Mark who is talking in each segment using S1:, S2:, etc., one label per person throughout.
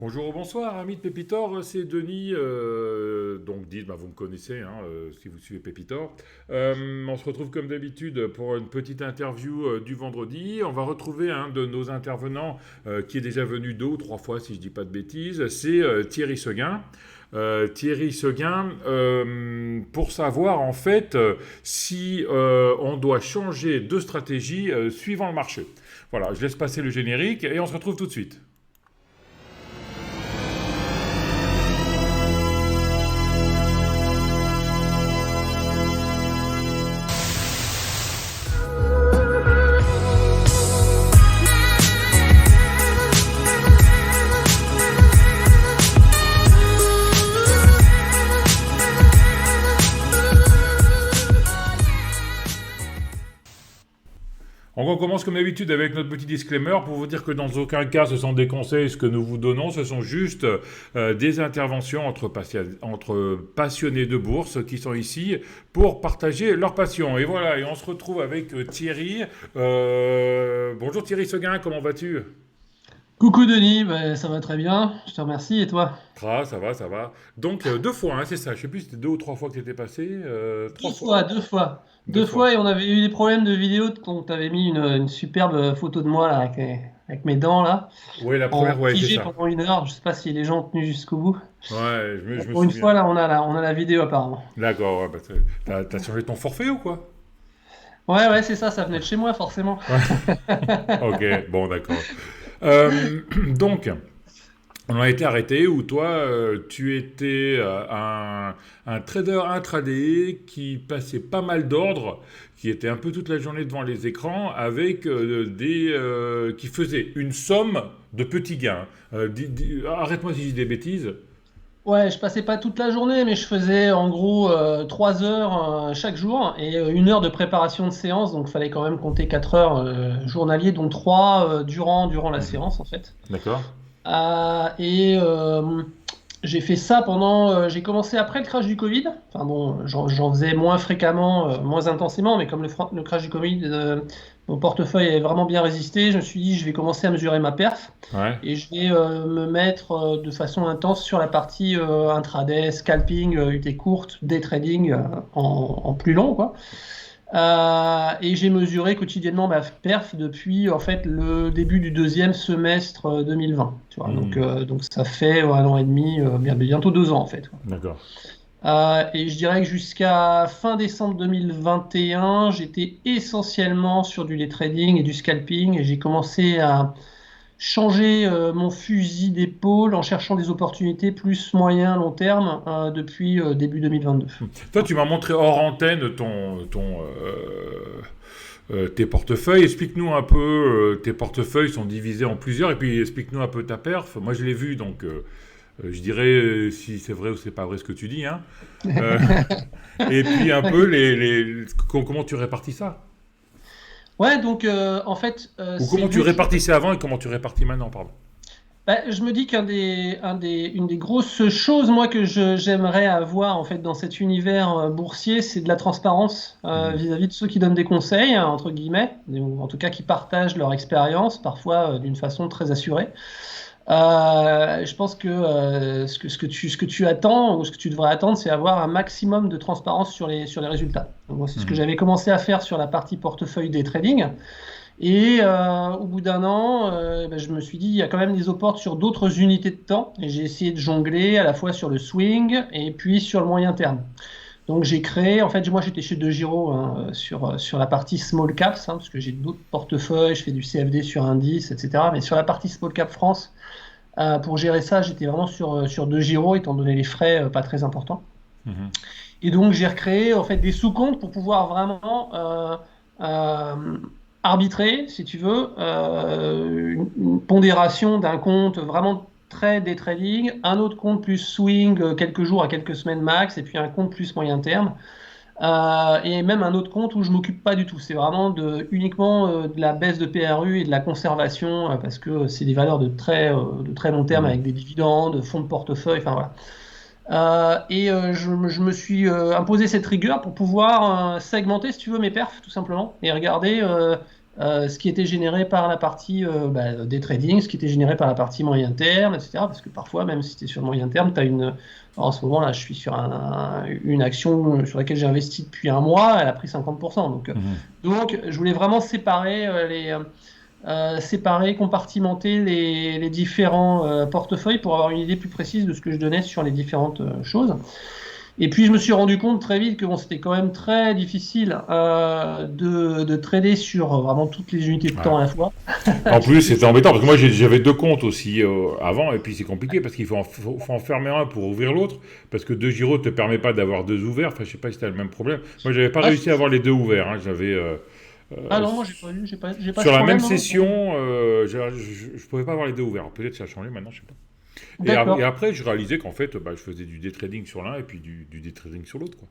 S1: Bonjour, bonsoir, amis de Pépitor, c'est Denis. Donc, dites, vous me connaissez hein, si vous suivez Pépitor. On se retrouve comme d'habitude pour une petite interview du vendredi. On va retrouver un de nos intervenants qui est déjà venu 2 ou 3 fois, si je dis pas de bêtises. C'est Thierry Seguin. Thierry Seguin, pour savoir en fait si on doit changer de stratégie suivant le marché. Voilà, je laisse passer le générique et on se retrouve tout de suite. On commence comme d'habitude avec notre petit disclaimer pour vous dire que dans aucun cas ce sont des conseils ce que nous vous donnons, ce sont juste des interventions entre passionnés de bourse qui sont ici pour partager leur passion. Et voilà, et on se retrouve avec Thierry. Bonjour Thierry Seguin, comment vas-tu?
S2: Coucou Denis, ça va très bien, je te remercie et toi?
S1: Ça va, ça va. Donc 2 fois, hein, c'est ça. Je sais plus si c'était 2 ou 3 fois que tu étais passé. Trois
S2: Deux
S1: fois.
S2: fois, deux fois.
S1: Deux
S2: Deux
S1: fois.
S2: fois et on avait eu des problèmes de vidéo, donc tu avais mis une superbe photo de moi là, avec mes dents là,
S1: Oui, la
S2: en
S1: première, ouais, c'est
S2: figé
S1: ça.
S2: pendant 1 heure. Je sais pas si les gens ont tenu jusqu'au bout.
S1: Ouais, je me
S2: Pour une
S1: souviens.
S2: fois là, on a la vidéo apparemment.
S1: D'accord, ouais, t'as changé ton forfait ou quoi?
S2: Ouais, ouais, c'est ça, ça venait de chez moi forcément.
S1: Ok, bon, d'accord. Euh, donc, on a été arrêté où toi, tu étais un trader intraday qui passait pas mal d'ordres, qui était un peu toute la journée devant les écrans, avec qui faisait une somme de petits gains. Arrête-moi si je dis des bêtises.
S2: Ouais, je passais pas toute la journée, mais je faisais en gros 3 heures chaque jour et 1 heure de préparation de séance, donc fallait quand même compter 4 heures journaliers, dont trois durant la
S1: Mhm.
S2: séance en fait.
S1: D'accord.
S2: Et j'ai fait ça j'ai commencé après le crash du Covid. Enfin bon, j'en faisais moins fréquemment, moins intensément, mais comme le crash du Covid, mon portefeuille avait vraiment bien résisté, je me suis dit, je vais commencer à mesurer ma perf
S1: Ouais.
S2: et je vais me mettre de façon intense sur la partie intraday, scalping, UT courte, day trading en plus long, quoi. Et j'ai mesuré quotidiennement ma perf depuis en fait le début du deuxième semestre 2020. Tu vois,
S1: Mhm.
S2: donc ça fait 1 an et demi, bientôt 2 ans en fait, quoi.
S1: D'accord.
S2: Et je dirais que jusqu'à fin décembre 2021, j'étais essentiellement sur du day trading et du scalping, et j'ai commencé à changer mon fusil d'épaule en cherchant des opportunités plus moyen long terme depuis début 2022.
S1: Toi, tu m'as montré hors antenne tes portefeuilles. Explique-nous un peu, tes portefeuilles sont divisés en plusieurs, et puis explique-nous un peu ta perf. Moi, je l'ai vu, donc je dirais si c'est vrai ou c'est pas vrai ce que tu dis. Hein. Euh, et puis un peu comment tu répartis ça.
S2: Ouais, donc en fait,
S1: Ou
S2: c'est
S1: comment tu
S2: utile.
S1: répartissais avant et comment tu répartis maintenant, pardon.
S2: Je me dis une des grosses choses, moi, que j'aimerais avoir en fait dans cet univers boursier, c'est de la transparence
S1: Mhm.
S2: vis-à-vis de ceux qui donnent des conseils, hein, entre guillemets, ou en tout cas qui partagent leur expérience, parfois d'une façon très assurée. Je pense que, ce que tu attends ou ce que tu devrais attendre, c'est avoir un maximum de transparence sur les résultats. Donc, moi, c'est ce que
S1: Mhm.
S2: j'avais commencé à faire sur la partie portefeuille des trading. Et au bout d'1 an, je me suis dit, il y a quand même des opports sur d'autres unités de temps. Et j'ai essayé de jongler à la fois sur le swing et puis sur le moyen terme. Donc j'ai créé, en fait, moi j'étais chez DeGiro hein, sur la partie small caps, hein, parce que j'ai d'autres portefeuilles, je fais du CFD sur indice, etc. Mais sur la partie small cap France, pour gérer ça, j'étais vraiment sur DeGiro, étant donné les frais pas très importants.
S1: Mhm.
S2: Et donc j'ai recréé en fait des sous-comptes pour pouvoir vraiment euh, arbitrer, si tu veux, une pondération d'un compte vraiment très day trading, un autre compte plus swing quelques jours à quelques semaines max, et puis un compte plus moyen terme. Et même un autre compte où je m'occupe pas du tout. C'est vraiment uniquement de la baisse de PRU et de la conservation, parce que c'est des valeurs de très long terme
S1: Mhm.
S2: avec des dividendes, fonds de portefeuille, enfin voilà. Je me suis imposé cette rigueur pour pouvoir segmenter, si tu veux, mes perfs, tout simplement, et regarder. ce qui était généré par la partie des trading, ce qui était généré par la partie moyen terme, etc. Parce que parfois, même si tu es sur le moyen terme, tu as une. En ce moment, là, je suis sur une action sur laquelle j'ai investi depuis un mois, elle a pris 50%. Donc je voulais vraiment séparer, compartimenter les différents portefeuilles pour avoir une idée plus précise de ce que je donnais sur les différentes choses. Et puis je me suis rendu compte très vite que bon, c'était quand même très difficile de trader sur vraiment toutes les unités de
S1: Ouais.
S2: temps à la fois.
S1: En plus, c'était embêtant parce que moi j'avais deux comptes aussi avant et puis c'est compliqué parce qu'il faut en fermer un pour ouvrir l'autre parce que deux gyros te permet pas d'avoir deux ouverts. Enfin, je sais pas si t'as le même problème. Moi, j'avais pas
S2: Ah,
S1: réussi à avoir les deux ouverts. Hein. J'avais
S2: non, moi j'ai pas eu, j'ai pas ce
S1: sur la même
S2: problème. Non.
S1: session, je pouvais pas avoir les deux ouverts. Alors, peut-être que ça a changé maintenant, je sais pas. Et
S2: D'accord.
S1: après, je réalisais qu'en fait, bah, je faisais du day trading sur l'un et puis du day trading sur l'autre, quoi.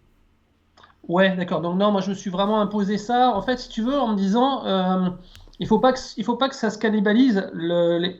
S2: Ouais, d'accord. Donc non, moi je me suis vraiment imposé ça. En fait, si tu veux, en me disant, il faut pas que ça se cannibalise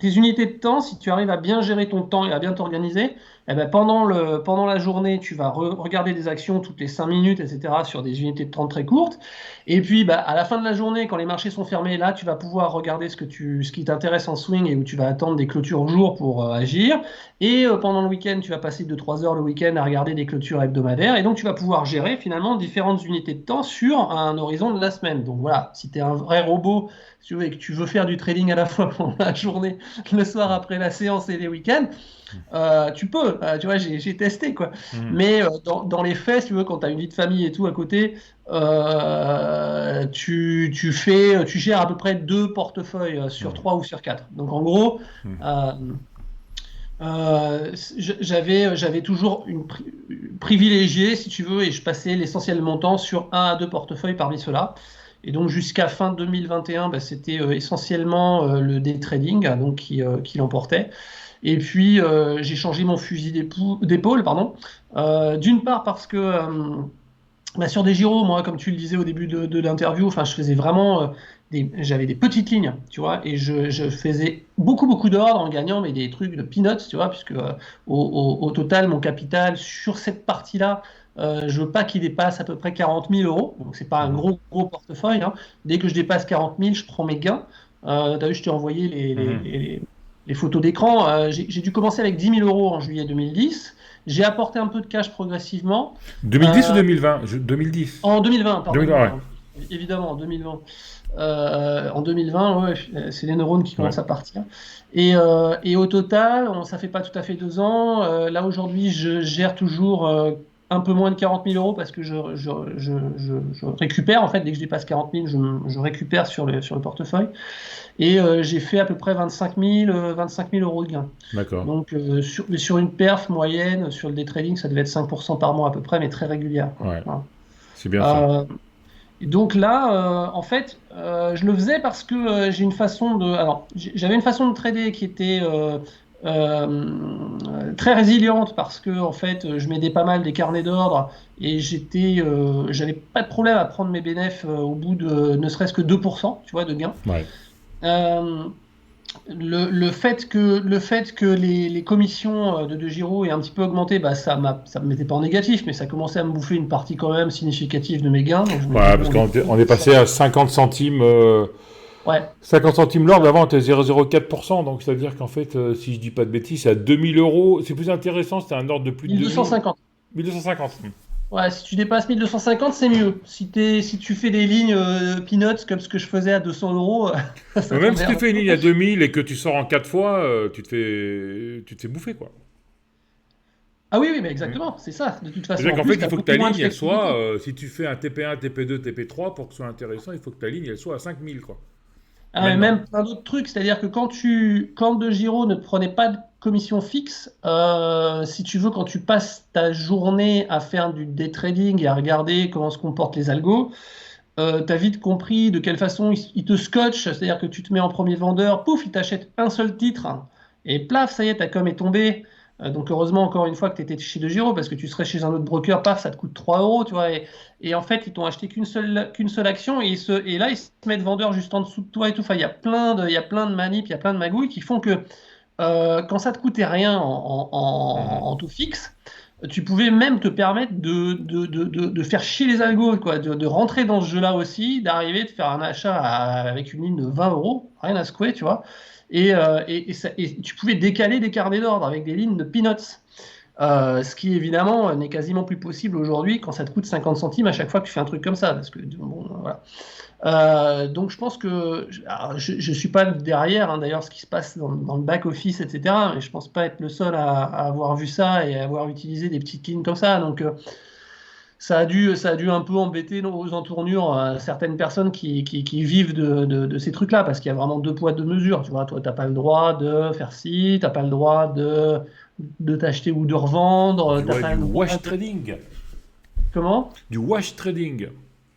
S2: tes unités de temps. Si tu arrives à bien gérer ton temps et à bien t'organiser, eh ben pendant la journée, tu vas regarder des actions toutes les 5 minutes, etc. sur des unités de temps très courtes. Et puis, bah, à la fin de la journée, quand les marchés sont fermés, là, tu vas pouvoir regarder ce qui t'intéresse en swing et où tu vas attendre des clôtures au jour pour agir. Et pendant le week-end, tu vas passer 2-3 heures le week-end à regarder des clôtures hebdomadaires. Et donc, tu vas pouvoir gérer finalement différentes unités de temps sur un horizon de la semaine. Donc voilà, si tu es un vrai robot, si tu veux, et que tu veux faire du trading à la fois pendant la journée, le soir après la séance et les week-ends, tu peux. Tu vois, j'ai testé quoi.
S1: Mhm.
S2: Mais dans les faits, si tu veux, quand tu as une vie de famille et tout à côté, tu gères à peu près 2 portefeuilles sur
S1: Mhm.
S2: 3 ou sur 4. Donc en gros,
S1: Mhm.
S2: euh, j'avais toujours privilégié, si tu veux, et je passais l'essentiel de mon temps sur 1 à 2 portefeuilles parmi ceux-là. Et donc jusqu'à fin 2021, bah, c'était essentiellement le day trading donc, qui l'emportait. Et puis j'ai changé mon fusil d'épaule, pardon. D'une part parce que bah, sur des gyros, moi, comme tu le disais au début de l'interview, enfin, je faisais vraiment j'avais des petites lignes, tu vois, et je faisais beaucoup d'ordres en gagnant, mais des trucs de peanuts, tu vois, puisque au total, mon capital sur cette partie-là, je veux pas qu'il dépasse à peu près 40 000 euros, donc c'est pas un
S1: Mhm.
S2: gros portefeuille, hein. Dès que je dépasse 40 000, je prends mes gains. T'as vu, je t'ai envoyé
S1: Mhm.
S2: les photos d'écran. J'ai dû commencer avec 10 000 euros en juillet 2010. J'ai apporté un peu de cash progressivement.
S1: 2010 ou
S2: Euh,
S1: 2020? 2010.
S2: en 2020,
S1: 2020,
S2: pardonne-moi,
S1: ouais.
S2: pardon. Évidemment, en 2020. En 2020, ouais, c'est les neurones qui
S1: Ouais.
S2: commencent à partir. Et au total, ça fait pas tout à fait 2 ans. Là, aujourd'hui, je gère toujours un peu moins de 40 000 euros parce que je récupère, en fait, dès que je dépasse 40 000, je récupère sur le portefeuille. Et j'ai fait à peu près 25 000 euros de gains.
S1: D'accord.
S2: Donc, sur une perf moyenne, sur le day trading, ça devait être 5% par mois à peu près, mais très régulière, quoi.
S1: Ouais.
S2: Voilà.
S1: C'est bien ça.
S2: Euh, et donc là, en fait, je le faisais parce que j'ai une façon de. Alors, j'avais une façon de trader qui était très résiliente parce que en fait, je m'aidais pas mal des carnets d'ordre et j'avais pas de problème à prendre mes bénéfices au bout de ne serait-ce que 2%, tu vois, de gains.
S1: Ouais.
S2: Euh, le fait que les commissions de Giro aient un petit peu augmenté, bah, ça me mettait pas en négatif, mais ça commençait à me bouffer une partie quand même significative de mes gains. Donc je me dis,
S1: Ouais, parce
S2: bon,
S1: on est passé à 50 centimes.
S2: ouais,
S1: 50 centimes l'ordre, avant on était 0,04%, donc c'est-à-dire qu'en fait, si je dis pas de bêtises, c'est à 2000 euros. C'est plus intéressant, c'était un ordre de plus de 2000.
S2: 1250.
S1: 1250.
S2: Ouais, si tu dépasses 1250, c'est mieux. Si tu fais des lignes peanuts comme ce que je faisais à 200 euros, ça
S1: Mais même si tu
S2: t'emmerde.
S1: fais une ligne à 2000 et que tu sors en 4 fois, tu te fais bouffer, quoi.
S2: Ah oui, oui, mais
S1: Mm.
S2: exactement, c'est ça. De toute façon,
S1: C'est-à-dire
S2: en
S1: qu'en
S2: plus,
S1: fait,
S2: tu
S1: il
S2: as
S1: faut que
S2: beaucoup
S1: ta
S2: moins de
S1: ligne, elle soit,
S2: flexibilité.
S1: si tu fais un TP1, TP2, TP3, pour que ce soit intéressant, il faut que ta ligne, elle soit à 5000, quoi.
S2: Ah, et
S1: Maintenant.
S2: même plein d'autres trucs, c'est-à-dire que quand De Giro ne prenait pas de commission fixe, si tu veux, quand tu passes ta journée à faire du day trading et à regarder comment se comportent les algos, tu as vite compris de quelle façon il te scotche, c'est-à-dire que tu te mets en premier vendeur, pouf, il t'achète un seul titre, et plaf, ça y est, ta com est tombée. Donc heureusement, encore une fois, que tu étais chez De Giro, parce que tu serais chez un autre broker, paf, ça te coûte 3 euros, tu vois. Et en fait, ils t'ont acheté qu'une seule action, et là, ils se mettent vendeur juste en dessous de toi et tout. Enfin, il y a plein de manips, il y a plein de magouilles qui font que quand ça te coûtait rien en
S1: Mhm.
S2: taux fixe, tu pouvais même te permettre de faire chier les algos, quoi, de rentrer dans ce jeu-là aussi, d'arriver, de faire un achat avec une ligne de 20 euros, rien à secouer, tu vois. Et tu pouvais décaler des carnets d'ordre avec des lignes de peanuts. Ce qui évidemment n'est quasiment plus possible aujourd'hui quand ça te coûte 50 centimes à chaque fois que tu fais un truc comme ça. Parce que, bon, voilà. Donc je pense que alors, je suis pas derrière, hein, d'ailleurs, ce qui se passe dans le back-office, etc. Mais je pense pas être le seul à avoir vu ça et à avoir utilisé des petites lignes comme ça. Donc ça a dû un peu embêter aux entournures certaines personnes qui vivent de ces trucs-là, parce qu'il y a vraiment deux poids, deux mesures. Tu vois, toi, t'as pas le droit de faire ci, t'as pas le droit de t'acheter ou de revendre, t'as pas
S1: Du
S2: le droit
S1: wash
S2: de...
S1: trading.
S2: Comment?
S1: Du wash trading.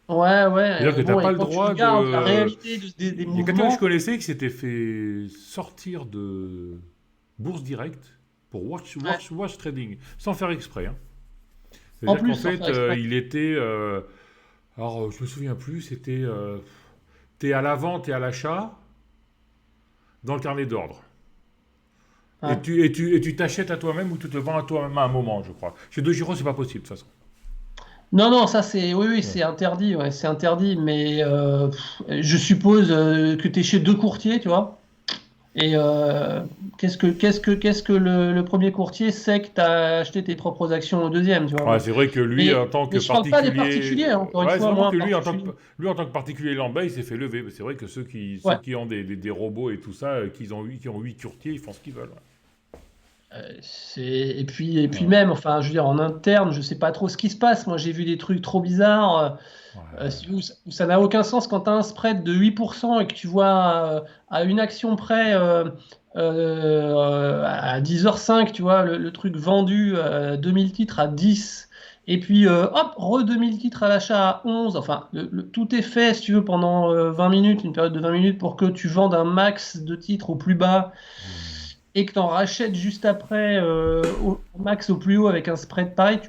S2: Ouais, ouais.
S1: C'est-à-dire que tu n'as
S2: Bon,
S1: pas
S2: et
S1: le
S2: quand tu
S1: droit
S2: regardes la
S1: de.
S2: réalité des
S1: Il y a quelqu'un que je
S2: mouvements,
S1: connaissais qui s'était fait sortir de Bourse Direct pour
S2: ouais,
S1: wash trading, sans faire exprès, hein.
S2: en
S1: C'est-à-dire
S2: plus,
S1: qu'en
S2: sans
S1: fait,
S2: faire exprès.
S1: il était. Alors, je me souviens plus, c'était. T'es à la vente et à l'achat dans le carnet d'ordre.
S2: Ouais.
S1: Et tu t'achètes à toi-même ou tu te vends à toi-même à un moment, je crois. Chez De Giro, c'est pas possible, de toute façon.
S2: Non, non, ça c'est, oui, oui,
S1: Ouais.
S2: c'est interdit, ouais, c'est interdit, mais je suppose que tu es chez deux courtiers, tu vois. Et qu'est-ce que le premier courtier sait que tu as acheté tes propres actions au deuxième, tu vois.
S1: Ouais,
S2: Bon.
S1: c'est vrai que lui, en tant que
S2: Mais je parle pas des
S1: particulier,
S2: particuliers, hein, encore une
S1: ouais, c'est
S2: fois,
S1: vraiment
S2: moi,
S1: que
S2: un particulier.
S1: lui, en tant que particulier lambda, il s'est fait lever. Mais c'est vrai que ceux
S2: Ouais.
S1: qui ont des robots et tout ça, qui ont 8 courtiers, ils font ce qu'ils veulent.
S2: Et puis
S1: Ouais.
S2: même, enfin, je veux dire, en interne, je sais pas trop ce qui se passe. Moi, j'ai vu des trucs trop bizarres.
S1: Ouais.
S2: Où ça n'a aucun sens quand tu as un spread de 8% et que tu vois à une action près à 10h05, tu vois, le truc vendu 2000 titres à 10, et puis hop, 2000 titres à l'achat à 11. Enfin, tout est fait, si tu veux, pendant 20 minutes, une période de 20 minutes, pour que tu vendes un max de titres au plus bas
S1: Hmm.
S2: et que tu en rachètes juste après au max au plus haut avec un spread pareil,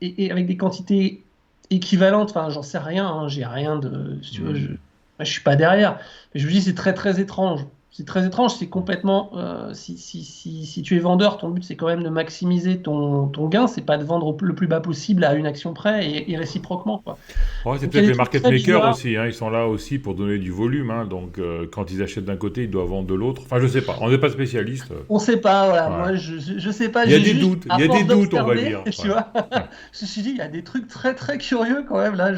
S2: et avec des quantités équivalentes. Enfin, j'en sais rien, hein, j'ai rien de. Si tu veux,
S1: Hmm.
S2: je suis pas derrière. Mais je me dis, c'est très très étrange. C'est très étrange, c'est complètement. Si tu es vendeur, ton but c'est quand même de maximiser ton gain, c'est pas de vendre le plus bas possible à une action près et réciproquement, quoi.
S1: Ouais, c'est
S2: Donc il y
S1: peut-être
S2: a des
S1: les
S2: trucs
S1: market
S2: très
S1: makers
S2: bizarres.
S1: aussi, hein. Ils sont là aussi pour donner du volume, hein. Donc, quand ils achètent d'un côté, ils doivent vendre de l'autre. Enfin, je sais pas. On n'est pas spécialiste.
S2: On sait pas, voilà.
S1: Ouais.
S2: Moi, je sais pas.
S1: Il y a
S2: J'ai
S1: des
S2: juste,
S1: doutes. Il
S2: à
S1: y a des
S2: force
S1: doutes, on va
S2: d'observer,
S1: dire.
S2: tu
S1: Ouais.
S2: vois,
S1: Ouais.
S2: je me suis dit, il y a des trucs très très curieux quand même là.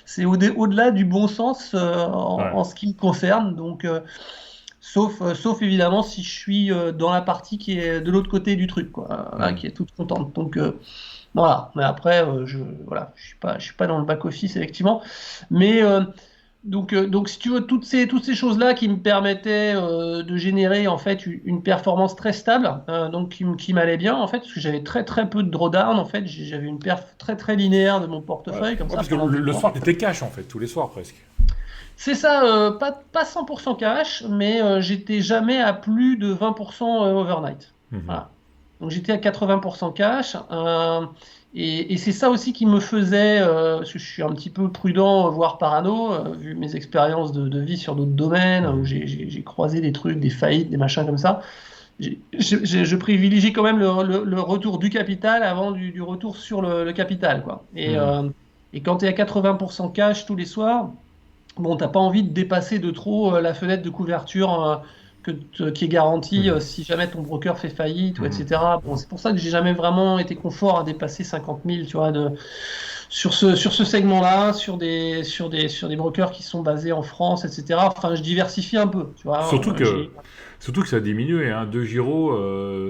S2: C'est au-delà du bon sens
S1: Ouais.
S2: en ce qui me concerne. Donc, sauf évidemment si je suis dans la partie qui est de l'autre côté du truc, quoi, là,
S1: Hmm.
S2: qui est toute contente. Donc, voilà. Mais après, voilà, je suis pas dans le back office effectivement. Mais donc, si tu veux, toutes ces choses-là qui me permettaient de générer en fait une performance très stable, donc qui m'allait bien en fait, parce que j'avais très très peu de drawdown en fait, j'avais une perf très très linéaire de mon
S1: Ouais.
S2: portefeuille comme
S1: Ouais,
S2: ça
S1: parce que
S2: pendant 10
S1: le
S2: ans.
S1: soir, t'étais cash, en fait, tous les soirs presque.
S2: C'est ça, pas 100% cash, mais j'étais jamais à plus de 20% overnight.
S1: Mhm.
S2: Voilà. Donc j'étais à 80% cash. Et c'est ça aussi qui me faisait, parce que je suis un petit peu prudent, voire parano, vu mes expériences de vie sur d'autres domaines, où
S1: Mhm.
S2: j'ai croisé des trucs, des faillites, des machins comme ça. Je privilégie quand même le retour du capital avant du retour sur le capital, quoi.
S1: Mhm.
S2: Et quand tu es à 80% cash tous les soirs, bon, t'as pas envie de dépasser de trop la fenêtre de couverture qui est garantie
S1: Mhm.
S2: si jamais ton broker fait faillite, ou
S1: Mhm.
S2: etc. Bon, c'est pour ça que j'ai jamais vraiment été confort à dépasser 50 000, tu vois, sur ce segment-là, sur des brokers qui sont basés en France, etc. Enfin, je diversifie un peu, tu
S1: Surtout
S2: vois.
S1: que, surtout que ça a diminué, hein. De Giro,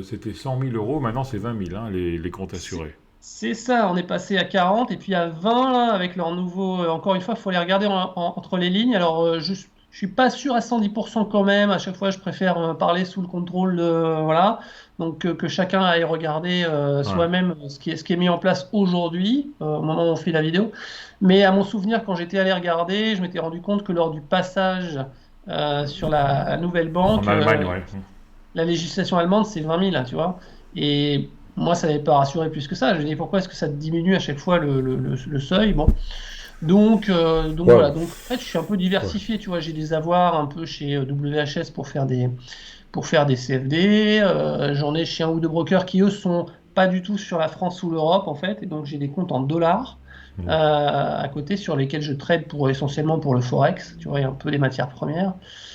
S1: c'était 100 000 euros, maintenant c'est 20 000, hein, les comptes
S2: C'est
S1: assurés.
S2: c'est ça, on est passé à 40 et puis à 20 là, avec leur nouveau. Encore une fois, il faut les regarder entre les lignes. Alors, je suis pas sûr à 110% quand même. À chaque fois, je préfère parler sous le contrôle de. Voilà. Donc, que chacun aille regarder
S1: Ouais.
S2: soi-même ce qui est mis en place aujourd'hui, au moment où on fait la vidéo. Mais à mon souvenir, quand j'étais allé regarder, je m'étais rendu compte que lors du passage sur la nouvelle
S1: En
S2: banque,
S1: Allemagne, ouais.
S2: la législation allemande, c'est 20 000, là, tu vois. Et moi, ça n'avait pas rassuré plus que ça. Je me dis, pourquoi est-ce que ça diminue à chaque fois le seuil? Bon. Donc
S1: Ouais.
S2: voilà. Donc, en fait, je suis un peu
S1: Ouais.
S2: diversifié, tu vois. J'ai des avoirs un peu chez WHS pour faire des CFD. J'en ai chez un ou deux brokers qui, eux, sont pas du tout sur la France ou l'Europe en fait, et donc j'ai des comptes en dollars à côté sur lesquels je trade essentiellement pour le forex, tu vois, et un peu les matières premières.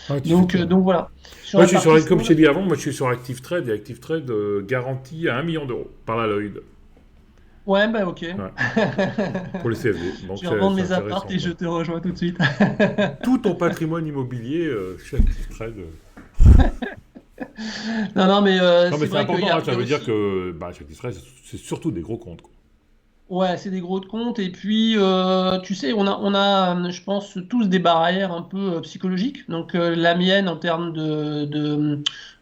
S1: Ah, tu fais tout, hein.
S2: Donc voilà. Sur
S1: Moi,
S2: la
S1: je suis
S2: partie
S1: comme je t'ai
S2: simple,
S1: dit avant, moi je suis sur Active Trade, et Active Trade garantit à 1 million d'euros par la Lloyd.
S2: ouais, bah ok.
S1: Ouais, pour les CFD. Donc
S2: Je vais revendre
S1: c'est
S2: mes apparts
S1: intéressant,
S2: et je
S1: quoi.
S2: te rejoins tout de suite.
S1: Tout ton patrimoine immobilier chez Active Trade.
S2: Non, non, mais
S1: Non, mais
S2: c'est
S1: c'est
S2: vrai
S1: important, hein,
S2: il y
S1: ça
S2: a
S1: veut dire
S2: aussi.
S1: que chez Active Trade, c'est surtout des gros comptes, quoi.
S2: Ouais, c'est des gros de compte. Et puis, tu sais, je pense, tous des barrières un peu psychologiques. Donc, la mienne, en termes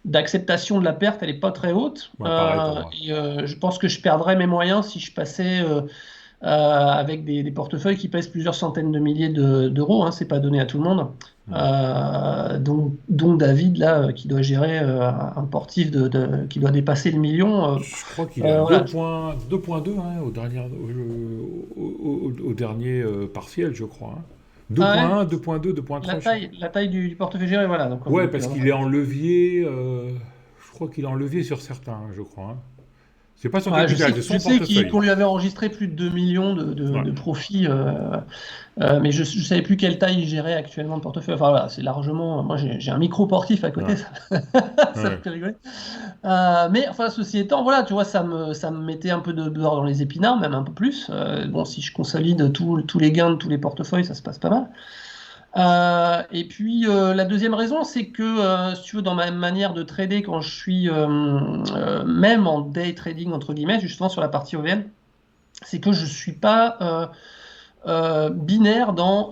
S2: d'acceptation de la perte, elle n'est pas très haute.
S1: Ouais, pareil pour moi.
S2: Je pense que je perdrais mes moyens si je passais avec des portefeuilles qui pèsent plusieurs centaines de milliers d'euros. Hein, c'est pas donné à tout le monde.
S1: Hmm.
S2: Donc David, là, qui doit gérer un portif qui doit dépasser le million.
S1: Je crois qu'il est à
S2: Voilà,
S1: 2,2 hein, au dernier partiel, je crois, hein.
S2: ah ouais,
S1: 2,1, 2,2, 2,3, je sais plus.
S2: la taille du portefeuille géré, voilà.
S1: Ouais, parce qu'il est en levier. Je crois qu'il est en levier sur certains, hein, je crois, hein. C'est pas son
S2: Ouais,
S1: capital, c'est
S2: je
S1: son
S2: sais
S1: portefeuille.
S2: qu'on lui avait enregistré plus de 2 millions
S1: Ouais.
S2: de profits, mais je ne savais plus quelle taille il gérait actuellement de portefeuille. Enfin voilà, c'est largement. Moi, j'ai un micro portif à côté,
S1: Ouais.
S2: ça me
S1: Ouais.
S2: fait rigoler. Mais enfin, ceci étant, voilà, tu vois, ça me mettait un peu de beurre dans les épinards, même un peu plus. Bon, si je consolide tous les gains de tous les portefeuilles, ça se passe pas mal. Et puis la deuxième raison, c'est que si tu veux, dans ma manière de trader, quand je suis même en day trading entre guillemets, justement sur la partie OVN, c'est que je suis pas binaire dans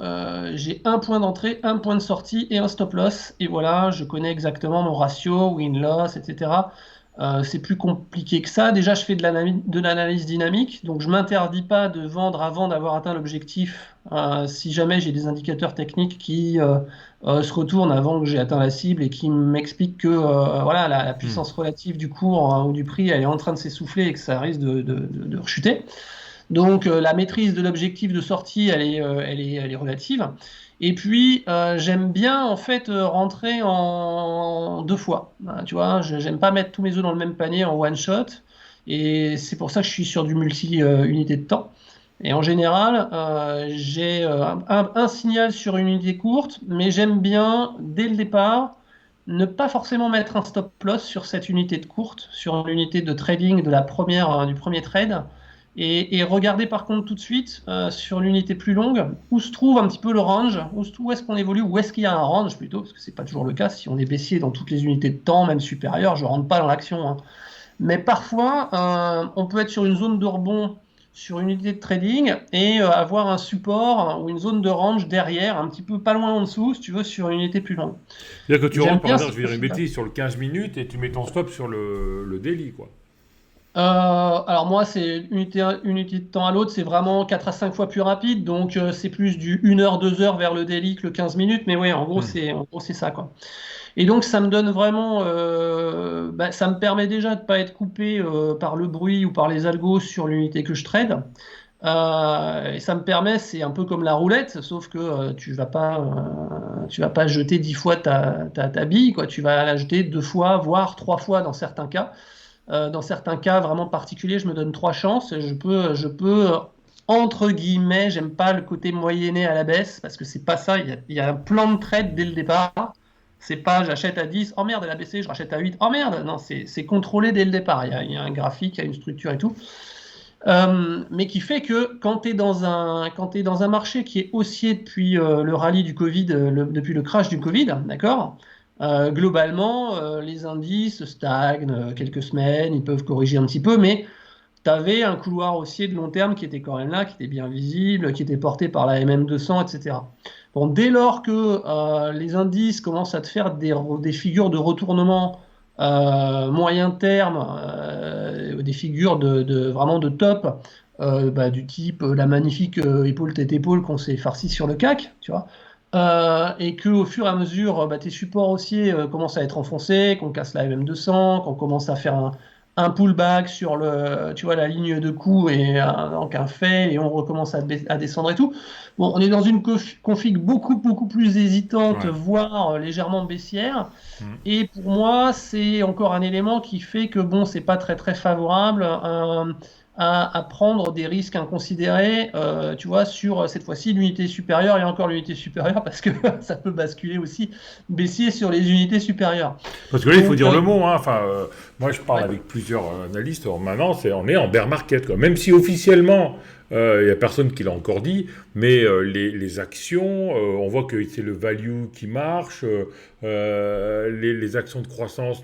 S2: j'ai un point d'entrée, un point de sortie et un stop loss. Et voilà, je connais exactement mon ratio, win-loss, etc. C'est plus compliqué que ça. Déjà, je fais de l'analyse dynamique, donc je m'interdis pas de vendre avant d'avoir atteint l'objectif. Si jamais j'ai des indicateurs techniques qui se retournent avant que j'ai atteint la cible et qui m'expliquent que voilà, la
S1: Hmm.
S2: puissance relative du cours ou du prix elle est en train de s'essouffler et que ça risque de rechuter. Donc la maîtrise de l'objectif de sortie, elle est relative. Et puis j'aime bien en fait rentrer en deux fois. Tu vois, j'aime pas mettre tous mes œufs dans le même panier en one shot. Et c'est pour ça que je suis sur du multi-unité de temps. Et en général, j'ai un signal sur une unité courte, mais j'aime bien dès le départ ne pas forcément mettre un stop loss sur cette unité de courte, sur l'unité de trading du premier trade. Et regardez par contre tout de suite sur l'unité plus longue où se trouve un petit peu le range, où est-ce qu'on évolue, où est-ce qu'il y a un range plutôt, parce que c'est pas toujours le cas. Si on est baissier dans toutes les unités de temps, même supérieures, je rentre pas dans l'action, hein. Mais parfois, on peut être sur une zone de rebond sur une unité de trading et avoir un support ou une zone de range derrière, un petit peu pas loin en dessous, si tu veux, sur une unité plus longue.
S1: C'est-à-dire que tu
S2: J'aime
S1: rentres par
S2: bien
S1: hasard,
S2: ces
S1: je vais dire une
S2: profils-là.
S1: bêtise, sur le 15 minutes et tu mets ton stop sur le daily, quoi.
S2: Alors moi, c'est unité de temps à l'autre, c'est vraiment 4 à 5 fois plus rapide, donc c'est plus du 1 heure, 2 heures vers le daily que le 15 minutes, mais ouais,
S1: Hmm.
S2: en gros, c'est ça, quoi. Et donc, ça me donne vraiment, ça me permet déjà de ne pas être coupé par le bruit ou par les algos sur l'unité que je trade. Et ça me permet, c'est un peu comme la roulette, sauf que tu vas pas jeter 10 fois ta bille, quoi. Tu vas la jeter 2 fois, voire 3 fois dans certains cas. Dans certains cas vraiment particuliers, je me donne 3 chances. Je peux entre guillemets, j'aime pas le côté moyenné à la baisse parce que c'est pas ça. Il y a un plan de trade dès le départ. C'est pas j'achète à 10, oh merde, elle a baissé, je rachète à 8, oh merde. Non, c'est contrôlé dès le départ. Il y a un graphique, il y a une structure et tout. Mais qui fait que quand tu es dans un marché qui est haussier depuis le rallye du Covid, depuis le crash du Covid, d'accord? Globalement, les indices stagnent quelques semaines, ils peuvent corriger un petit peu, mais tu avais un couloir haussier de long terme qui était quand même là, qui était bien visible, qui était porté par la MM200, etc. Bon, dès lors que les indices commencent à te faire des figures de retournement moyen terme, des figures vraiment de top, du type la magnifique épaule tête épaule qu'on s'est farci sur le CAC, tu vois, et que au fur et à mesure, tes supports haussiers commencent à être enfoncés, qu'on casse la MM200, qu'on commence à faire un pullback sur tu vois, la ligne de coup et donc un fait, et on recommence à descendre et tout. Bon, on est dans une config beaucoup, beaucoup plus hésitante,
S1: Ouais.
S2: voire légèrement baissière.
S1: Mm.
S2: Et pour moi, c'est encore un élément qui fait que bon, c'est pas très très favorable à prendre des risques inconsidérés, tu vois, sur cette fois-ci l'unité supérieure et encore l'unité supérieure parce que ça peut basculer aussi baissier sur les unités supérieures.
S1: Parce que là, il faut
S2: Donc,
S1: dire le mot. Hein. Enfin, moi, je parle
S2: ouais.
S1: avec plusieurs analystes. Maintenant, on est en bear market. Quoi. Même si officiellement, il n'y a personne qui l'a encore dit, mais les actions, on voit que c'est le value qui marche. Les actions de croissance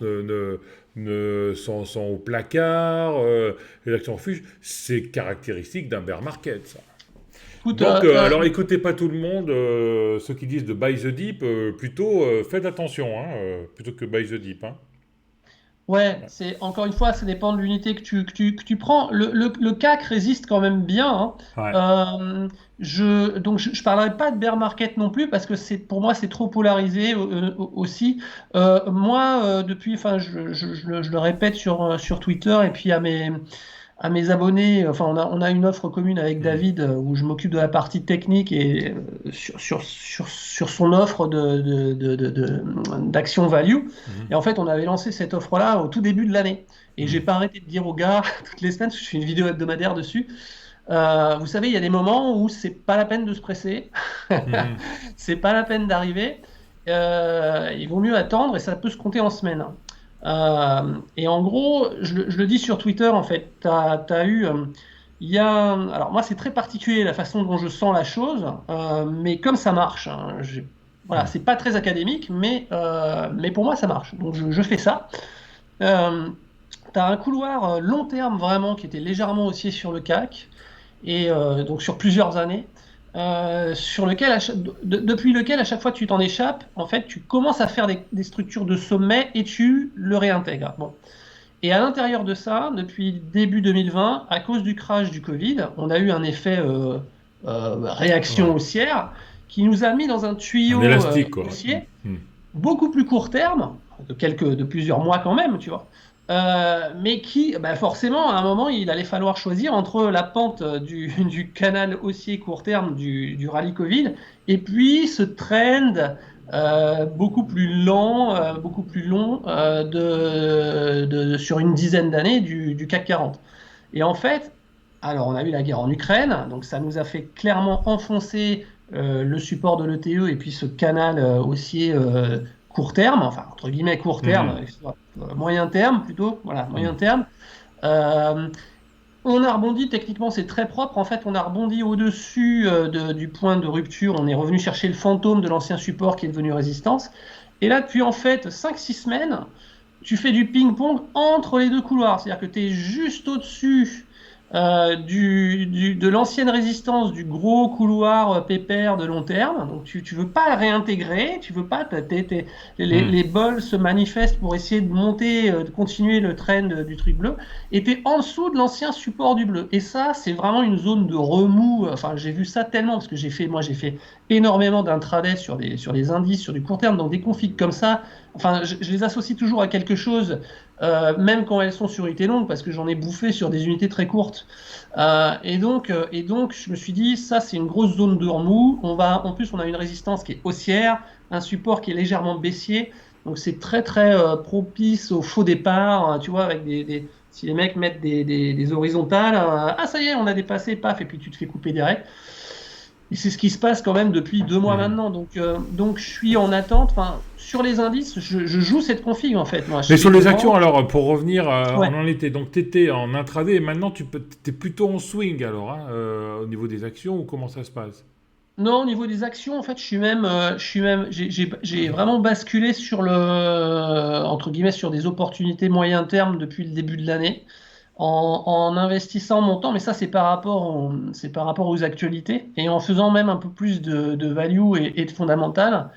S1: sont au placard. Les actions refuge, c'est caractéristique d'un bear market, ça.
S2: Écoute,
S1: Donc, alors écoutez pas tout le monde, ceux qui disent de buy the dip, plutôt faites attention, hein, plutôt que buy the dip. Hein.
S2: ouais, c'est encore une fois, ça dépend de l'unité que tu prends. Le CAC résiste quand même bien, hein.
S1: Ouais.
S2: Donc je parlerai pas de bear market non plus parce que pour moi c'est trop polarisé aussi. Moi depuis, enfin je le répète sur Twitter et puis à mes abonnés, enfin on a une offre commune avec
S1: Mm.
S2: David où je m'occupe de la partie technique et sur son offre d'action value. Et
S1: Mhm.
S2: en fait, on avait lancé cette offre-là au tout début de l'année. Et j'ai
S1: Mhm.
S2: pas arrêté de dire aux gars toutes les semaines, parce que je fais une vidéo hebdomadaire dessus. Vous savez, il y a des moments où c'est pas la peine de se presser,
S1: Mhm.
S2: c'est pas la peine d'arriver. Il vaut mieux attendre et ça peut se compter en semaines. Et en gros, je le dis sur Twitter, en fait, t'as eu. Alors moi, c'est très particulier la façon dont je sens la chose, mais comme ça marche, hein, voilà,
S1: Mhm.
S2: c'est pas très académique, mais pour moi, ça marche. Donc je fais ça. Euh, T'as un couloir long terme vraiment qui était légèrement haussier sur le CAC et donc sur plusieurs années, depuis lequel à chaque fois que tu t'en échappes, en fait, tu commences à faire des structures de sommet et tu le réintègres. Bon. Et à l'intérieur de ça, depuis début 2020, à cause du crash du Covid, on a eu un effet réaction
S1: Ouais.
S2: haussière qui nous a mis dans un
S1: Un
S2: tuyau
S1: élastique, quoi.
S2: haussier
S1: Mhm.
S2: beaucoup plus court terme, de plusieurs mois quand même, tu vois. Mais qui, bah forcément, à un moment, il allait falloir choisir entre la pente du canal haussier court terme du rallye Covid et puis ce trend beaucoup plus lent, beaucoup plus long sur une dizaine d'années du CAC 40. Et en fait, alors on a eu la guerre en Ukraine, donc ça nous a fait clairement enfoncer le support de l'ETE et puis ce canal haussier court terme, enfin entre guillemets court terme,
S1: Mhm.
S2: moyen terme plutôt, voilà, moyen
S1: Mhm.
S2: terme. Euh, on a rebondi, techniquement c'est très propre, en fait on a rebondi au-dessus du point de rupture, on est revenu chercher le fantôme de l'ancien support qui est devenu résistance. Et là depuis en fait 5-6 semaines, tu fais du ping-pong entre les deux couloirs, c'est-à-dire que tu es juste au-dessus de l'ancienne résistance du gros couloir pépère de long terme. Donc tu veux pas le réintégrer, tu veux pas, les
S1: Mhm.
S2: bols se manifestent pour essayer de monter, de continuer le trend du truc bleu, et tu es en dessous de l'ancien support du bleu. Et ça, c'est vraiment une zone de remous. Enfin, j'ai vu ça tellement, parce que j'ai fait énormément d'intraday sur les indices, sur du court terme, donc des configs comme ça. Enfin, je les associe toujours à quelque chose, même quand elles sont sur unité longue, parce que j'en ai bouffé sur des unités très courtes. Et donc, je me suis dit, ça, c'est une grosse zone de remous. En plus, on a une résistance qui est haussière, un support qui est légèrement baissier. Donc, c'est très, très propice au faux départ, tu vois, avec si les mecs mettent des horizontales, ah, ça y est, on a dépassé, paf, et puis tu te fais couper direct. Et c'est ce qui se passe quand même depuis 2 mois
S1: Mhm.
S2: maintenant. Donc je suis en attente. Enfin, sur les indices, je joue cette config en fait. Moi, je
S1: Mais
S2: fais
S1: sur
S2: du
S1: les actions,
S2: range.
S1: alors, pour revenir, on
S2: Ouais.
S1: en était. Donc, tu étais en intraday et maintenant, tu es plutôt en swing, alors, hein, au niveau des actions, ou comment ça se passe?
S2: Non, au niveau des actions, en fait, j'ai vraiment basculé entre guillemets, sur des opportunités moyen terme depuis le début de l'année, en investissant mon temps. Mais ça, c'est par rapport aux actualités et en faisant même un peu plus de value et de fondamental.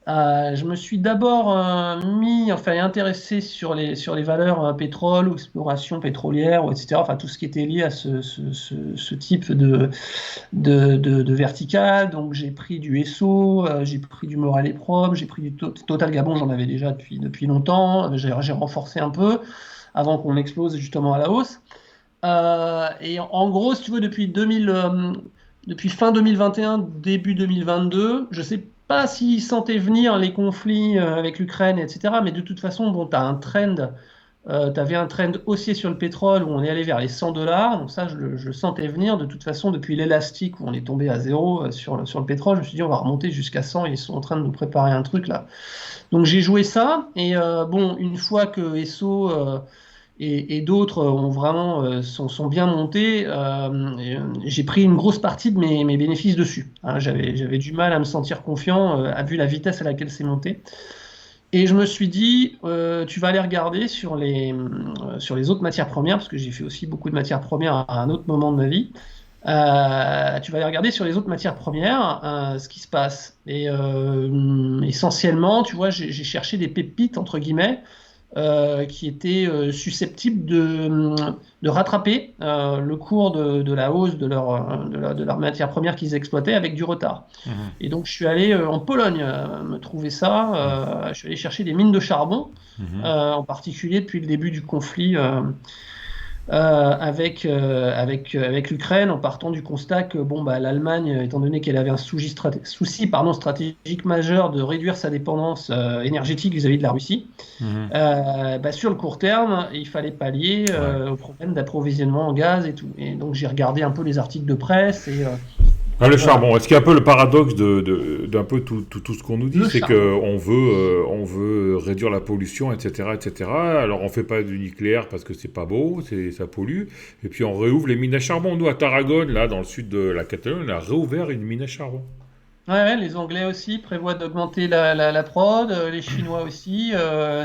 S2: Je me suis d'abord enfin intéressé sur les valeurs pétrole ou exploration pétrolière, ou etc. Enfin, tout ce qui était lié à ce type de verticale. Donc, j'ai pris du Esso, j'ai pris du Morel et Prom, j'ai pris du Total Gabon, j'en avais déjà depuis longtemps. J'ai renforcé un peu. avant qu'on explose justement à la hausse. Et en gros, si tu veux, depuis fin 2021, début 2022, je ne sais pas s'ils sentaient venir les conflits avec l'Ukraine, etc. Mais de toute façon, bon, tu as un trend. Tu avais un trend haussier sur le pétrole où on est allé vers les 100 dollars. Donc ça, je le sentais venir. De toute façon, depuis l'élastique où on est tombé à zéro sur le pétrole, je me suis dit, on va remonter jusqu'à 100. Ils sont en train de nous préparer un truc là. Donc j'ai joué ça. Et bon, une fois que Esso et d'autres ont vraiment sont bien montés, j'ai pris une grosse partie de mes bénéfices dessus. Hein, j'avais du mal à me sentir confiant, vu la vitesse à laquelle c'est monté. Et je me suis dit, tu vas aller regarder sur les autres matières premières, parce que j'ai fait aussi beaucoup de matières premières à un autre moment de ma vie. Tu vas aller regarder sur les autres matières premières ce qui se passe. Et essentiellement, tu vois, j'ai cherché des pépites, entre guillemets, qui étaient susceptibles de rattraper le cours de la hausse de leur matière première qu'ils exploitaient avec du retard.
S1: Mhm.
S2: Et donc je suis allé en Pologne me trouver ça. Je suis allé chercher des mines de charbon,
S1: Mhm.
S2: en particulier depuis le début du conflit avec l'Ukraine, en partant du constat que bon, bah, l'Allemagne, étant donné qu'elle avait un souci stratégique majeur de réduire sa dépendance énergétique vis-à-vis de la Russie,
S1: Mhm.
S2: bah, sur le court terme, il fallait pallier
S1: Ouais.
S2: au problème d'approvisionnement en gaz et tout. Et donc j'ai regardé un peu les articles de presse et
S1: Ah, le
S2: voilà.
S1: charbon, est-ce qu'il y a un peu le paradoxe d'un peu tout ce qu'on nous dit,
S2: Le
S1: c'est
S2: charbon.
S1: on veut réduire la pollution, etc., etc. Alors on fait pas du nucléaire parce que c'est pas beau, ça pollue, et puis on réouvre les mines à charbon. Nous à Tarragone, là dans le sud de la Catalogne, on a réouvert une mine à charbon.
S2: Ouais, les Anglais aussi prévoient d'augmenter la prod, les Chinois aussi,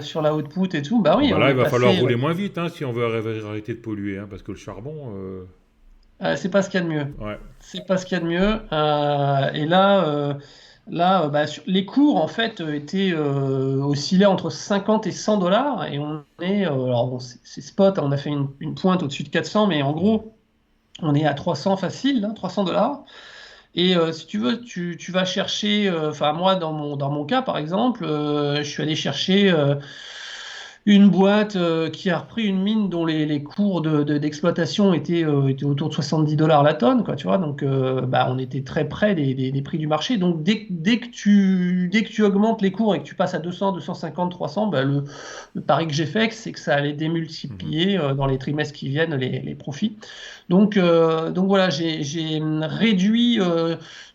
S2: sur la output et tout. Bah
S1: Ah
S2: oui,
S1: bah
S2: on
S1: là, il
S2: est
S1: va falloir
S2: passé.
S1: rouler moins vite hein, si on veut arrêter de polluer, hein, parce que le charbon,
S2: C'est pas ce qu'il y a de mieux.
S1: ouais.
S2: C'est pas ce qu'il y a de mieux. Et là, bah, les cours en fait étaient oscillaient entre 50 et 100 dollars. Et on est, alors bon, c'est spot, on a fait une pointe au-dessus de 400, mais en
S1: Mhm.
S2: gros, on est à 300 facile, hein, 300 dollars. Et si tu veux, tu vas chercher, enfin moi dans mon cas par exemple, je suis allé chercher une boîte qui a repris une mine dont les cours d'exploitation étaient autour de 70 dollars la tonne, quoi, tu vois, donc bah, on était très près des prix du marché. Donc dès que tu augmentes les cours et que tu passes à 200, 250, 300, bah, le pari que j'ai fait, c'est que ça allait
S1: Mhm.
S2: démultiplier dans les trimestres qui viennent les profits. Donc voilà, j'ai réduit,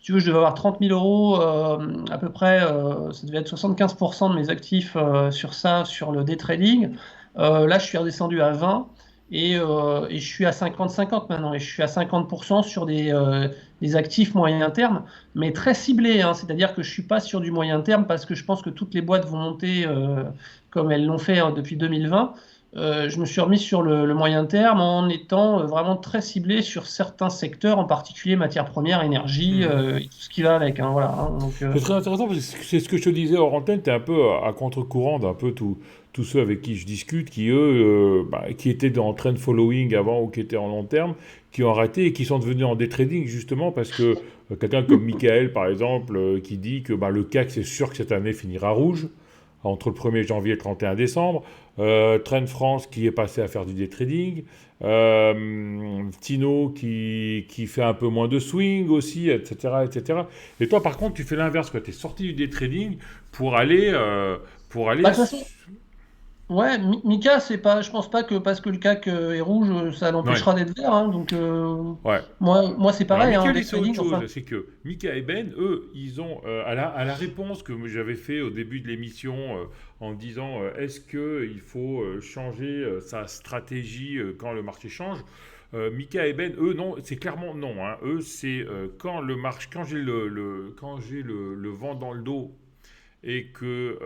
S2: si tu veux, je devais avoir 30 000 euros à peu près, ça devait être 75% de mes actifs sur ça, sur le day trading. Là, je suis redescendu à 20 et je suis à 50-50 maintenant. Et je suis à 50% sur des actifs moyen terme, mais très ciblés, hein. C'est-à-dire que je ne suis pas sur du moyen terme parce que je pense que toutes les boîtes vont monter comme elles l'ont fait depuis 2020. Je me suis remis sur le moyen terme en étant vraiment très ciblé sur certains secteurs, en particulier matières premières, énergie
S1: Mhm.
S2: et tout ce qui va avec, hein, voilà, hein. Donc,
S1: C'est très intéressant parce que c'est ce que je te disais hors antenne, tu es un peu à contre-courant d'un peu tous ceux avec qui je discute, qui eux, qui étaient en trend following avant ou qui étaient en long terme, qui ont arrêté et qui sont devenus en day trading justement parce que quelqu'un comme Michael par exemple, qui dit que bah, le CAC c'est sûr que cette année finira rouge entre le 1er janvier et le 31 décembre. Trend France qui est passé à faire du day trading. Tino qui fait un peu moins de swing aussi, etc., etc. Et toi, par contre, tu fais l'inverse, tu es sorti du day trading pour aller... pour
S2: bah,
S1: aller...
S2: de toute façon, ouais, Mika, c'est pas, je pense pas que parce que le CAC est rouge, ça
S1: Ouais,
S2: l'empêchera d'être vert, hein. Donc,
S1: ouais.
S2: moi c'est
S1: Alors,
S2: pareil, hein,
S1: Michael,
S2: day
S1: c'est autre
S2: trading,
S1: chose.
S2: enfin.
S1: C'est que Mika et Ben, eux, ils ont, à la réponse que j'avais fait au début de l'émission en disant est-ce qu'il faut changer sa stratégie quand le marché change, Mika et Ben, eux, non, c'est clairement non, hein. Eux, c'est quand le marché, quand j'ai quand j'ai le vent dans le dos et que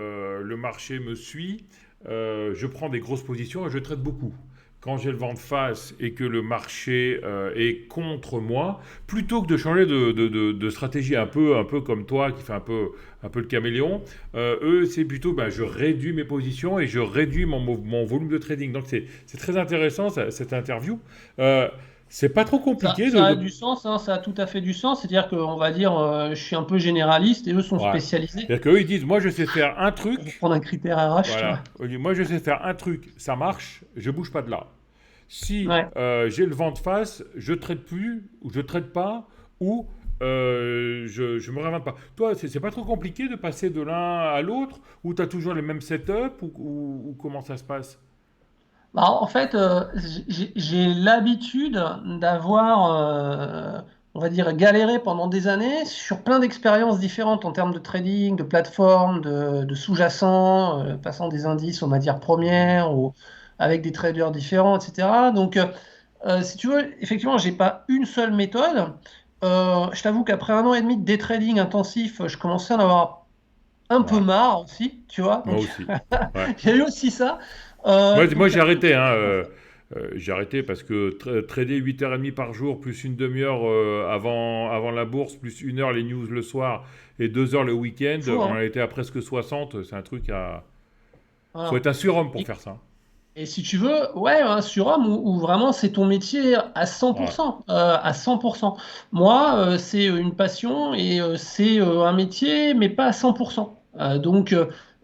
S1: le marché me suit, je prends des grosses positions et je traite beaucoup. Quand j'ai le vent de face et que le marché est contre moi, plutôt que de changer de stratégie un peu comme toi qui fait un peu le caméléon, eux c'est plutôt ben, je réduis mes positions et je réduis mon volume de trading. Donc c'est très intéressant cette interview. Euh, C'est pas trop
S2: Ça,
S1: compliqué
S2: ça a du sens, hein, ça a tout à fait du sens. C'est-à-dire qu'on va dire, je suis un peu généraliste et eux sont
S1: Ouais.
S2: spécialisés.
S1: C'est-à-dire qu'eux, ils disent, moi, je sais faire un
S2: Pour
S1: truc,
S2: prendre un critère RH, tu vois.
S1: voilà. Ils disent, moi, je sais faire un truc, ça marche, je bouge pas de là. Si
S2: Ouais.
S1: j'ai le vent de face, je traite plus, ou je traite pas, ou je me réinvente pas. Toi, c'est pas trop compliqué de passer de l'un à l'autre, ou tu as toujours les mêmes setups, ou comment ça se passe?
S2: Bah, en fait, j'ai l'habitude d'avoir, on va dire, galéré pendant des années sur plein d'expériences différentes en termes de trading, de plateforme, de sous-jacents, passant des indices aux matières premières, ou, avec des traders différents, etc. Donc, si tu veux, effectivement, j'ai pas une seule méthode. Je t'avoue qu'après 1 an et demi de day trading intensif, je commençais à en avoir un peu
S1: Ouais,
S2: marre aussi, tu vois.
S1: moi
S2: Donc,
S1: aussi. Ouais.
S2: il y a eu aussi ça.
S1: Moi
S2: Donc,
S1: j'ai arrêté, hein, j'ai arrêté parce que trader 8h30 par jour, plus une demi-heure avant la bourse, plus 1 heure les news le soir et 2 heures le week-end,
S2: fou,
S1: on
S2: hein.
S1: a été à presque 60. C'est un truc à... Faut
S2: Voilà.
S1: être un surhomme pour
S2: Et,
S1: faire ça.
S2: et si tu veux, ouais, un surhomme où vraiment c'est ton métier à
S1: Ouais.
S2: 100%. À 100%. Moi, c'est une passion et c'est un métier, mais pas à 100%. Donc,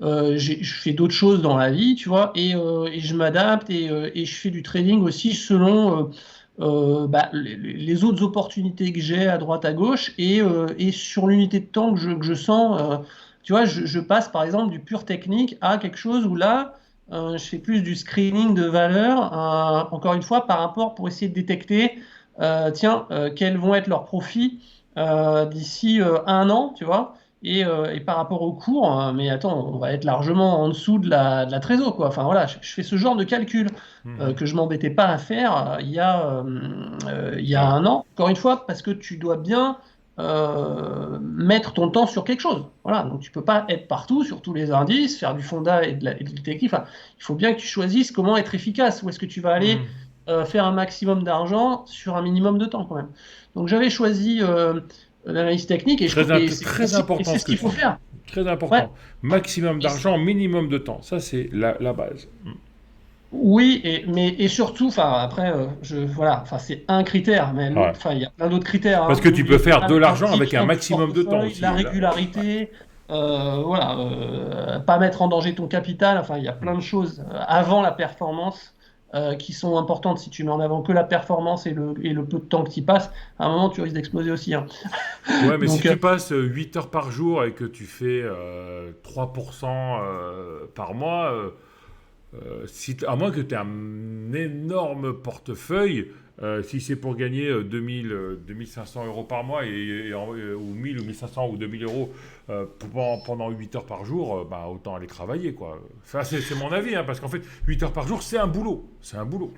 S2: je fais d'autres choses dans la vie, tu vois, et je m'adapte et je fais du trading aussi selon bah, les autres opportunités que j'ai à droite à gauche et sur l'unité de temps que je sens. Tu vois, je passe par exemple du pur technique à quelque chose où là, je fais plus du screening de valeurs, encore une fois, par rapport pour essayer de détecter, tiens, quels vont être leurs profits d'ici 1 an, tu vois, et par rapport au cours, mais attends, on va être largement en dessous de la trésor, quoi. Enfin voilà, je fais ce genre de calcul
S1: Mhm.
S2: que je m'embêtais pas à faire il y a
S1: Ouais.
S2: 1 an, encore une fois, parce que tu dois bien mettre ton temps sur quelque chose. Voilà, donc tu peux pas être partout sur tous les indices, faire du fonda et du technique. Enfin, il faut bien que tu choisisses comment être efficace. Où est-ce que tu vas aller
S1: Mhm.
S2: faire un maximum d'argent sur un minimum de temps quand même. Donc j'avais choisi l'analyse technique et
S1: Très
S2: c'est
S1: important
S2: ce
S1: ce que
S2: qu'il
S1: tu
S2: faut
S1: dis.
S2: faire.
S1: Très
S2: Ouais.
S1: important. Maximum
S2: Et
S1: d'argent, minimum de temps. Ça, c'est la base.
S2: oui, et surtout, enfin après, voilà, enfin c'est un critère, mais
S1: Ouais.
S2: enfin il y a plein d'autres critères,
S1: Parce
S2: hein.
S1: que tu peux
S2: N'oublions
S1: faire
S2: pas
S1: de
S2: la
S1: l'argent avec un
S2: dimension du
S1: maximum de temps
S2: portefeuille, la
S1: aussi. Et là, ouais.
S2: régularité, voilà, pas mettre en danger ton capital. Enfin, il y a plein
S1: Mhm.
S2: de choses avant la performance qui sont importantes. Si tu mets en avant que la performance et le peu de temps que tu y passes, à un moment tu risques d'exploser aussi, hein.
S1: Ouais, mais si
S2: Donc,
S1: tu passes 8 heures par jour et que tu fais 3% par mois, à moins que tu aies un énorme portefeuille, si c'est pour gagner 2500 euros par mois ou 1000 ou 1500 ou 2000 euros pendant 8 heures par jour, bah, autant aller travailler, quoi. Enfin, c'est mon avis, hein, parce qu'en fait, 8 heures par jour, c'est un boulot. C'est un boulot.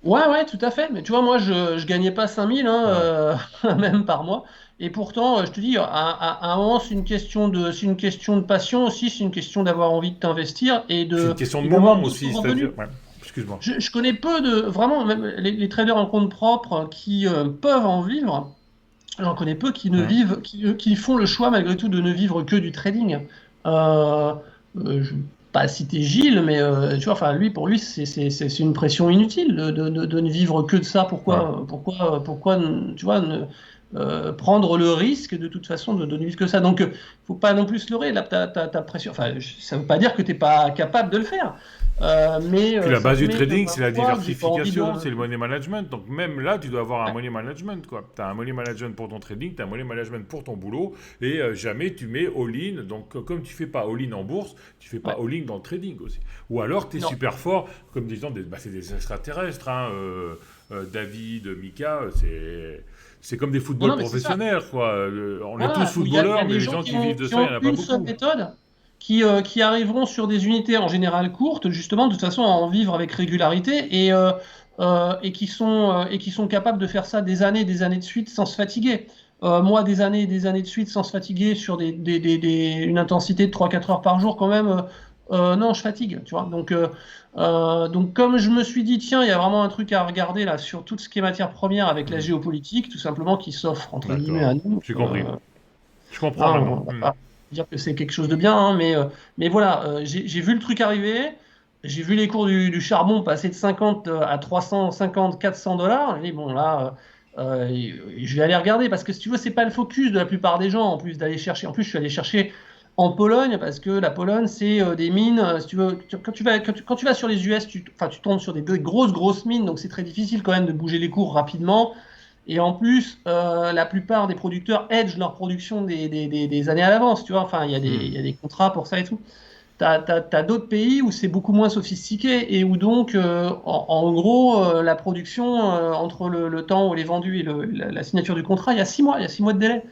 S2: ouais, ouais, tout à fait. Mais tu vois, moi, je gagnais pas 5000, hein,
S1: Ouais.
S2: même par mois. Et pourtant, je te dis, à un moment, c'est une question de passion aussi, c'est une question d'avoir envie de t'investir et
S1: C'est une
S2: de,
S1: question de
S2: et d'avoir
S1: moment
S2: d'autres
S1: aussi, c'est-à-dire...
S2: revenus.
S1: Ouais. Excuse-moi.
S2: Je connais peu vraiment, même les traders en compte propre qui peuvent en vivre. J'en connais peu qui ne
S1: Hein.
S2: vivent, qui font le choix malgré tout de ne vivre que du trading. Je ne vais pas citer Gilles, mais tu vois, enfin, pour lui, c'est une pression inutile de ne vivre que de ça.
S1: Ouais.
S2: Pourquoi, tu vois, prendre le risque de toute façon de ne vivre que ça. Donc, faut pas non plus se leurrer. Là, ta pression. Enfin, ça veut pas dire que tu n'es pas capable de le faire, mais
S1: Puis la
S2: ça
S1: base
S2: te
S1: du
S2: met dans
S1: trading,
S2: un
S1: c'est la
S2: poids que j'ai pas envie
S1: diversification,
S2: de.
S1: c'est le money management. Donc même là, tu dois avoir un
S2: Ouais,
S1: money management, quoi. Tu as un money management pour ton trading, tu as un money management pour ton boulot, et jamais tu mets all-in. Donc comme tu fais pas all-in en bourse, tu fais pas
S2: ouais.
S1: all-in dans le trading aussi. Ou alors tu es
S2: Non.
S1: super fort, comme disant, bah, c'est des extraterrestres, hein, David, Mika, c'est comme des
S2: Non,
S1: footballs
S2: non, mais c'est ça.
S1: professionnels, quoi. On est tous
S2: Voilà, où il y a
S1: footballeurs, mais
S2: des
S1: les
S2: gens
S1: gens
S2: qui
S1: qui vivent
S2: ont,
S1: de
S2: qui
S1: ça, il n'y
S2: ont
S1: en a pas
S2: une seule
S1: beaucoup.
S2: méthode, qui arriveront sur des unités en général courtes, justement, de toute façon, à en vivre avec régularité, et qui sont capables de faire ça des années de suite sans se fatiguer. Moi, des années et des années de suite sans se fatiguer sur une intensité de 3 4 heures par jour, quand même, non, je fatigue, tu vois. Donc, comme je me suis dit, tiens, il y a vraiment un truc à regarder là sur tout ce qui est matière première avec la
S1: Hmm.
S2: géopolitique, tout simplement, qui s'offre, entre guillemets,
S1: D'accord,
S2: à nous.
S1: j'ai compris. Je comprends
S2: Hein,
S1: maintenant.
S2: on va
S1: Hmm.
S2: pas dire que c'est quelque chose de bien, hein, mais voilà, j'ai vu le truc arriver. j'ai vu les cours du charbon passer de 50 à 350, $400. Et bon, là, je vais aller regarder parce que si tu veux, c'est pas le focus de la plupart des gens en plus d'aller chercher. En plus, je suis allé chercher en Pologne parce que la Pologne, c'est des mines. Si tu veux, quand tu vas sur les US, enfin, tu tombes sur des grosses mines, donc c'est très difficile quand même de bouger les cours rapidement. Et en plus, la plupart des producteurs hedgent leur production des années à l'avance, tu vois. Enfin, il y a des contrats pour ça et tout. T'as d'autres pays où c'est beaucoup moins sophistiqué et où donc, en gros, la production, entre le temps où elle est vendue et la signature du contrat, il y a 6 mois, il y a 6 mois de délai.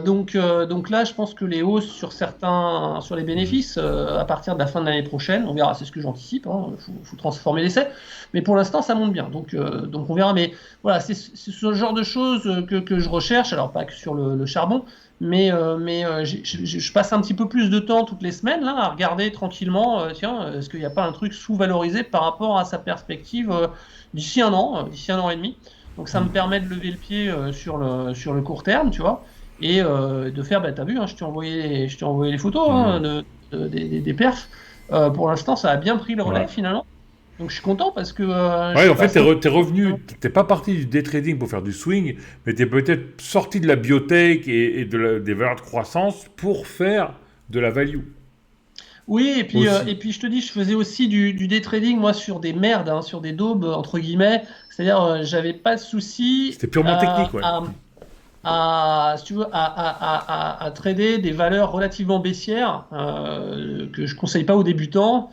S2: Donc là, je pense que les hausses sur les
S1: Mhm.
S2: bénéfices, à partir de la fin de l'année prochaine, on verra, c'est ce que j'anticipe, hein, faut transformer l'essai, mais pour l'instant, ça monte bien, donc on verra, mais voilà, c'est ce genre de choses que je recherche, alors pas que sur le charbon, mais je passe un petit peu plus de temps toutes les semaines là, à regarder tranquillement, tiens, est-ce qu'il n'y a pas un truc sous-valorisé par rapport à sa perspective d'ici un an et demi, donc ça me
S1: Mhm.
S2: permet de lever le pied sur le court terme, tu vois, et de faire, bah, t'as vu, hein, je t'ai envoyé les photos, hein,
S1: Mhm.
S2: des perfs. Pour l'instant, ça a bien pris le relais
S1: Ouais.
S2: finalement. Donc je suis content parce que
S1: Ouais,
S2: je
S1: en fait,
S2: passe un peu.
S1: t'es revenu, t'es pas parti du day trading pour faire du swing, mais t'es peut-être sorti de la biotech et des valeurs de croissance pour faire de la value
S2: Oui,
S1: aussi.
S2: et puis je te dis, je faisais aussi du day trading, moi, sur des merdes, hein, sur des daubes, entre guillemets. C'est-à-dire, j'avais pas de souci
S1: C'était purement technique, ouais.
S2: si tu veux, à trader des valeurs relativement baissières que je conseille pas aux débutants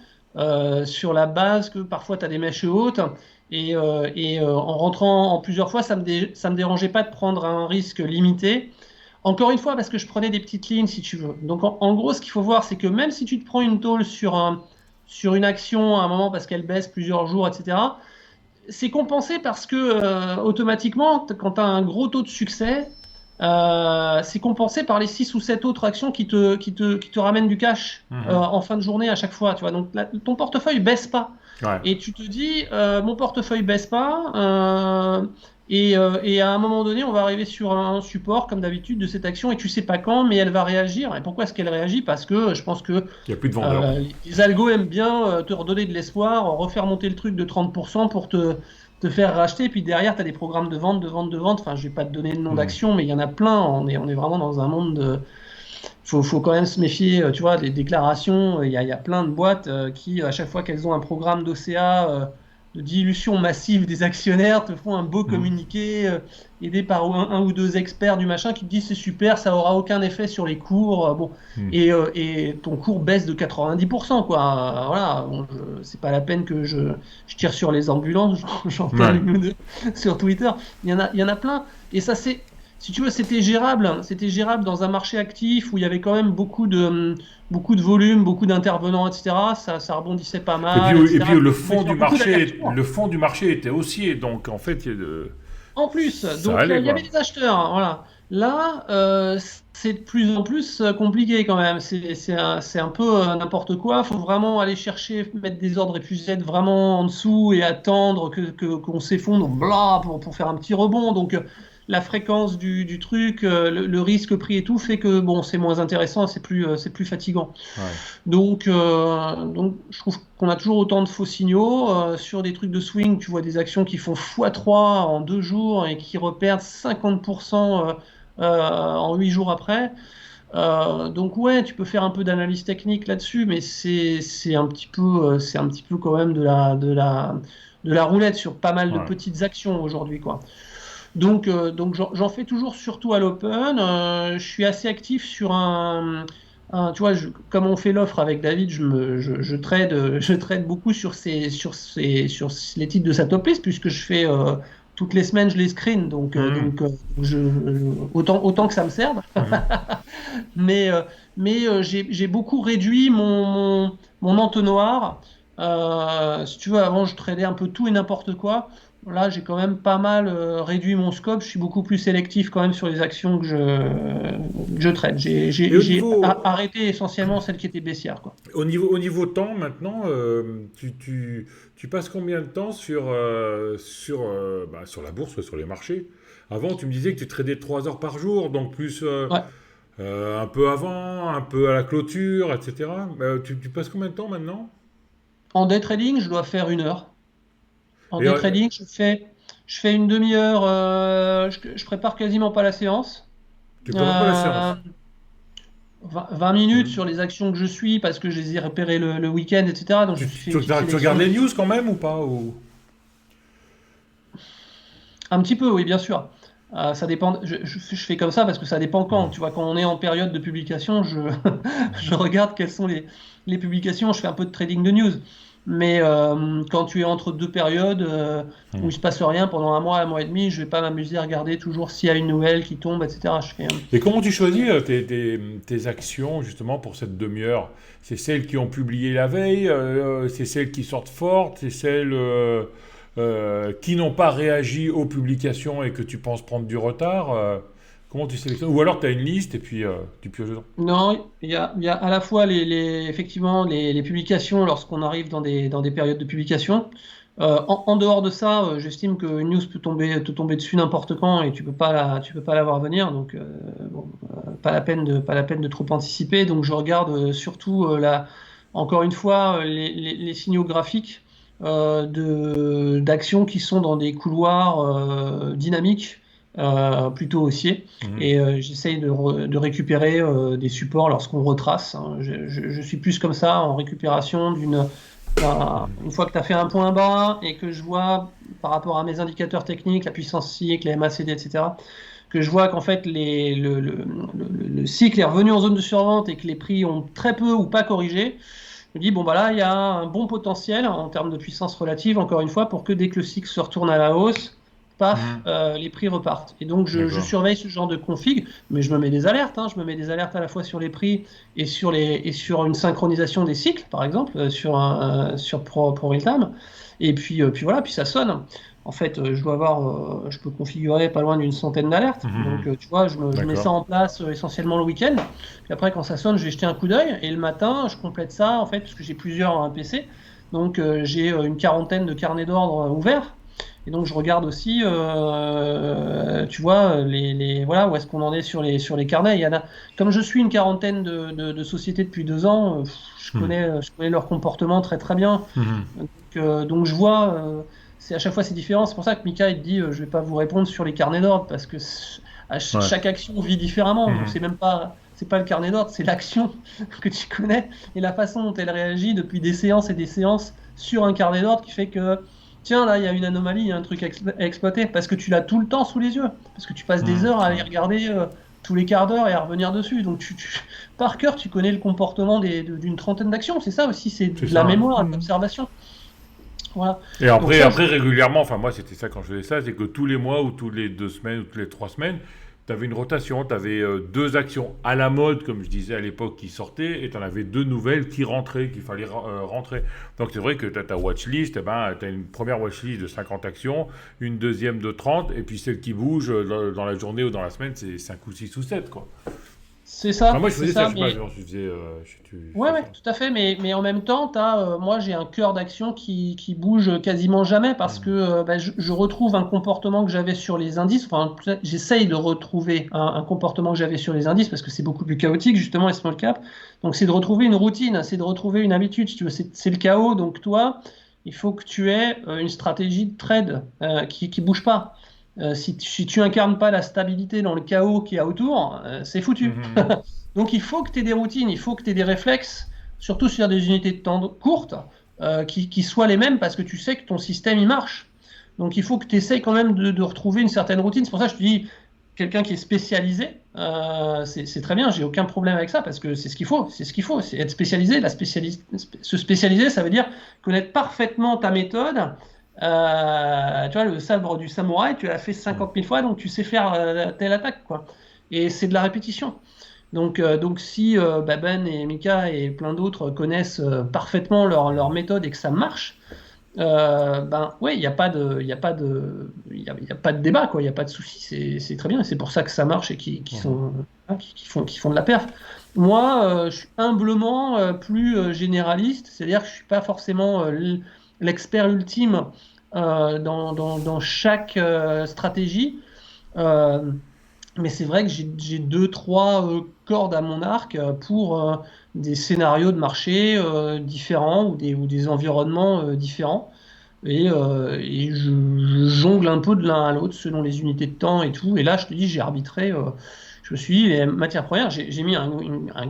S2: sur la base que parfois tu as des mèches hautes en rentrant en plusieurs fois, ça me dérangeait pas de prendre un risque limité. Encore une fois, parce que je prenais des petites lignes, si tu veux. Donc, en gros, ce qu'il faut voir, c'est que même si tu te prends une tôle sur une action à un moment parce qu'elle baisse plusieurs jours, etc., c'est compensé parce que automatiquement, quand tu as un gros taux de succès, c'est compensé par les 6 ou 7 autres actions qui te ramènent du cash
S1: Mhm.
S2: en fin de journée à chaque fois. Tu vois. Donc ton portefeuille baisse pas.
S1: Ouais.
S2: Et tu te dis, mon portefeuille baisse pas. Et à un moment donné, on va arriver sur un support, comme d'habitude, de cette action, et tu sais pas quand, mais elle va réagir. Et pourquoi est-ce qu'elle réagit? Parce que je pense que
S1: Il n'y a plus de vendeurs.
S2: les algos aiment bien te redonner de l'espoir, refaire monter le truc de 30% pour te faire racheter. Et puis derrière, tu as des programmes de vente, de vente, de vente. Enfin, je vais pas te donner le nom
S1: Mhm.
S2: d'action, mais il y en a plein. On est vraiment dans un monde de. Faut quand même se méfier, tu vois, des déclarations. Il y a plein de boîtes qui, à chaque fois qu'elles ont un programme d'OCA, de dilution massive des actionnaires, te font un beau
S1: Mhm.
S2: communiqué aidé par un ou deux experts du machin qui te disent c'est super, ça aura aucun effet sur les cours. Bon,
S1: Mhm.
S2: et ton cours baisse de 90%, quoi. Voilà, bon, c'est pas la peine que je tire sur les ambulances, j'en perds
S1: Ouais.
S2: une ou deux sur Twitter. Il y en a plein. Et ça, c'est si tu veux, c'était gérable dans un marché actif où il y avait quand même beaucoup de volume, beaucoup d'intervenants, etc. Ça rebondissait pas mal,
S1: Et puis
S2: etc. Tu pouvais faire beaucoup
S1: le
S2: d'allers-retours.
S1: fond du marché était haussier, donc en fait,
S2: En plus,
S1: ça
S2: donc
S1: allait
S2: il y avait
S1: quoi.
S2: des acheteurs, hein, voilà. Là, c'est de plus en plus compliqué quand même. C'est un peu n'importe quoi. Il faut vraiment aller chercher, mettre des ordres épuisés vraiment en dessous et attendre qu'on s'effondre bla, pour faire un petit rebond. Donc la fréquence du truc, le risque pris et tout fait que bon, c'est moins intéressant, c'est plus fatigant.
S1: Ouais.
S2: Donc, je trouve qu'on a toujours autant de faux signaux. Sur des trucs de swing, tu vois des actions qui font x3 en 2 jours et qui reperdent 50% en 8 jours après. Donc ouais, tu peux faire un peu d'analyse technique là-dessus, mais c'est un petit peu quand même de la roulette sur pas mal de
S1: Ouais.
S2: petites actions aujourd'hui, quoi. Donc j'en fais toujours surtout à l'open. Je suis assez actif sur tu vois, comme on fait l'offre avec David, je trade, je trade beaucoup sur les titres de sa top list, puisque je fais toutes les semaines, je les screen.
S1: Mhm.
S2: Autant que ça me serve.
S1: Mhm.
S2: Mais j'ai beaucoup réduit mon entonnoir. Si tu veux, avant, je tradais un peu tout et n'importe quoi. Là, j'ai quand même pas mal réduit mon scope. Je suis beaucoup plus sélectif quand même sur les actions que je trade.
S1: Et
S2: J'ai arrêté essentiellement celles qui étaient baissières, quoi.
S1: au niveau temps, maintenant, tu passes combien de temps sur la bourse, sur les marchés? Avant, tu me disais que tu tradais 3 heures par jour, donc plus
S2: Ouais.
S1: un peu avant, un peu à la clôture, etc. Tu passes combien de temps maintenant?
S2: En day trading, je dois faire 1 heure. En
S1: Et
S2: day trading, je fais une demi-heure, je prépare quasiment pas la séance.
S1: tu prépares pas la
S2: Euh,
S1: séance.
S2: 20 minutes
S1: Mhm.
S2: sur les actions que je suis parce que je les ai repérées le week-end, etc. Donc je me suis fait une petite
S1: Tu regardes
S2: sélection.
S1: les news quand même ou pas
S2: Un petit peu, oui, bien sûr. Ça dépend. Je fais comme ça parce que ça dépend quand.
S1: Mhm.
S2: Tu vois, quand on est en période de publication, je regarde quelles sont les publications. Je fais un peu de trading de news. Mais quand tu es entre deux périodes où
S1: Mhm.
S2: il se passe rien pendant un mois et demi, je vais pas m'amuser à regarder toujours s'il y a une nouvelle qui tombe, etc.
S1: Et comment tu choisis tes actions justement pour cette demi-heure? C'est celles qui ont publié la veille, c'est celles qui sortent fortes, c'est celles qui n'ont pas réagi aux publications et que tu penses prendre du retard. Comment tu sélectionnes? Ou alors tu as une liste et puis tu pioches dedans.
S2: Non, il y a à la fois effectivement les publications lorsqu'on arrive dans des périodes de publication. En dehors de ça, j'estime qu'une news peut te tomber dessus n'importe quand et tu peux pas la voir venir. Donc, bon, pas la peine de trop anticiper. Donc, je regarde surtout, encore une fois, les signaux graphiques d'actions qui sont dans des couloirs dynamiques, plutôt haussiers.
S1: Mhm.
S2: Et j'essaye de récupérer des supports lorsqu'on retrace, hein. Je suis plus comme ça en récupération une fois que tu as fait un point bas et que je vois par rapport à mes indicateurs techniques, la puissance cycle, les MACD, etc., que je vois qu'en fait le cycle est revenu en zone de survente et que les prix ont très peu ou pas corrigé. Je me dis, bon, bah là, il y a un bon potentiel en termes de puissance relative, encore une fois, pour que dès que le cycle se retourne à la hausse, paf,
S1: Mhm.
S2: les prix repartent. Et donc, je
S1: D'accord.
S2: surveille ce genre de config, mais je me mets des alertes, hein. Je me mets des alertes à la fois sur les prix et sur une synchronisation des cycles, par exemple, sur Pro Realtime. Et puis voilà, puis ça sonne. En fait, je peux configurer pas loin d'une centaine d'alertes. Donc,
S1: Mhm.
S2: tu vois, je mets ça
S1: D'accord.
S2: en place essentiellement le week-end. Puis après, quand ça sonne, je vais jeter un coup d'œil. Et le matin, je complète ça, en fait, parce que j'ai plusieurs PC. Donc, j'ai une quarantaine de carnets d'ordre ouverts. Et donc, je regarde aussi, tu vois, voilà, où est-ce qu'on en est sur les carnets. Comme je suis une quarantaine de sociétés depuis 2 ans,
S1: Mhm.
S2: je connais leur comportement très très bien.
S1: Mhm.
S2: Donc je vois, à chaque fois c'est différent. C'est pour ça que Mika il te dit, je vais pas vous répondre sur les carnets d'ordre parce que
S1: Ouais.
S2: chaque action vit différemment. Donc
S1: Mhm.
S2: c'est pas le carnet d'ordre, c'est l'action que tu connais et la façon dont elle réagit depuis des séances et des séances sur un carnet d'ordre qui fait que tiens là il y a une anomalie, il y a un truc à exploiter parce que tu l'as tout le temps sous les yeux, parce que tu passes des
S1: Mhm.
S2: heures à aller
S1: Ouais.
S2: regarder tous les quarts d'heure et à revenir dessus. Donc par cœur tu connais le comportement d'une trentaine d'actions. C'est ça aussi, c'est
S1: C'est
S2: de la
S1: ça.
S2: mémoire, de
S1: Mhm.
S2: l'observation. Voilà.
S1: Et
S2: Donc
S1: après,
S2: ça,
S1: après régulièrement, enfin moi c'était ça quand je faisais ça, c'est que tous les mois ou tous les 2 semaines ou toutes les 3 semaines, tu avais une rotation, tu avais deux actions à la mode, comme je disais à l'époque, qui sortaient, et tu en avais deux nouvelles qui rentraient, qu'il fallait rentrer. Donc c'est vrai que tu as ta watchlist, eh ben, tu as une première watchlist de 50 actions, une deuxième de 30, et puis celle qui bouge dans la journée ou dans la semaine, c'est 5 ou 6 ou 7 quoi.
S2: c'est
S1: Enfin
S2: ça,
S1: moi je
S2: c'est
S1: faisais ça,
S2: ça.
S1: je sais pas,
S2: Mais
S1: genre, je faisais, tu
S2: ouais,
S1: fais
S2: ouais,
S1: ça.
S2: tout à fait. Mais en même temps, moi, j'ai un cœur d'action qui bouge quasiment jamais parce que
S1: Mhm.
S2: bah, je retrouve un comportement que j'avais sur les indices. Enfin, j'essaye de retrouver un comportement que j'avais sur les indices parce que c'est beaucoup plus chaotique, justement, les small cap. Donc, c'est de retrouver une routine, c'est de retrouver une habitude. Si tu veux, c'est le chaos. Donc, toi, il faut que tu aies une stratégie de trade qui bouge pas. Si tu incarnes pas la stabilité dans le chaos qu'il y a autour, c'est foutu.
S1: Mhm.
S2: Donc il faut que tu aies des routines, il faut que tu aies des réflexes, surtout sur des unités de temps courtes, qui soient les mêmes parce que tu sais que ton système il marche. Donc il faut que tu essayes quand même de retrouver une certaine routine. C'est pour ça que je te dis, quelqu'un qui est spécialisé, c'est très bien, j'ai aucun problème avec ça parce que c'est ce qu'il faut, c'est ce qu'il faut, c'est être spécialisé. Se spécialiser, ça veut dire connaître parfaitement ta méthode. Tu vois, le sabre du samouraï, tu l'as fait
S1: Mhm.
S2: 50 000 fois, donc tu sais faire telle attaque, quoi. Et c'est de la répétition. Donc si Ben et Mika et plein d'autres connaissent parfaitement leur méthode et que ça marche, ben ouais, il n'y a pas de, il y a pas de, il y a pas de débat, quoi, il n'y a pas de souci, c'est très bien, et c'est pour ça que ça marche et qui
S1: Mhm.
S2: sont, hein, qui font de la perf. Moi, je suis humblement plus généraliste, c'est-à-dire que je suis pas forcément l'expert ultime dans chaque stratégie. Euh, Mais c'est vrai que j'ai deux, trois cordes à mon arc pour des scénarios de marché différents ou des environnements différents. Et je jongle un peu de l'un à l'autre selon les unités de temps et tout. Et là, je te dis, j'ai arbitré. Je me suis dit, les matières premières, j'ai mis un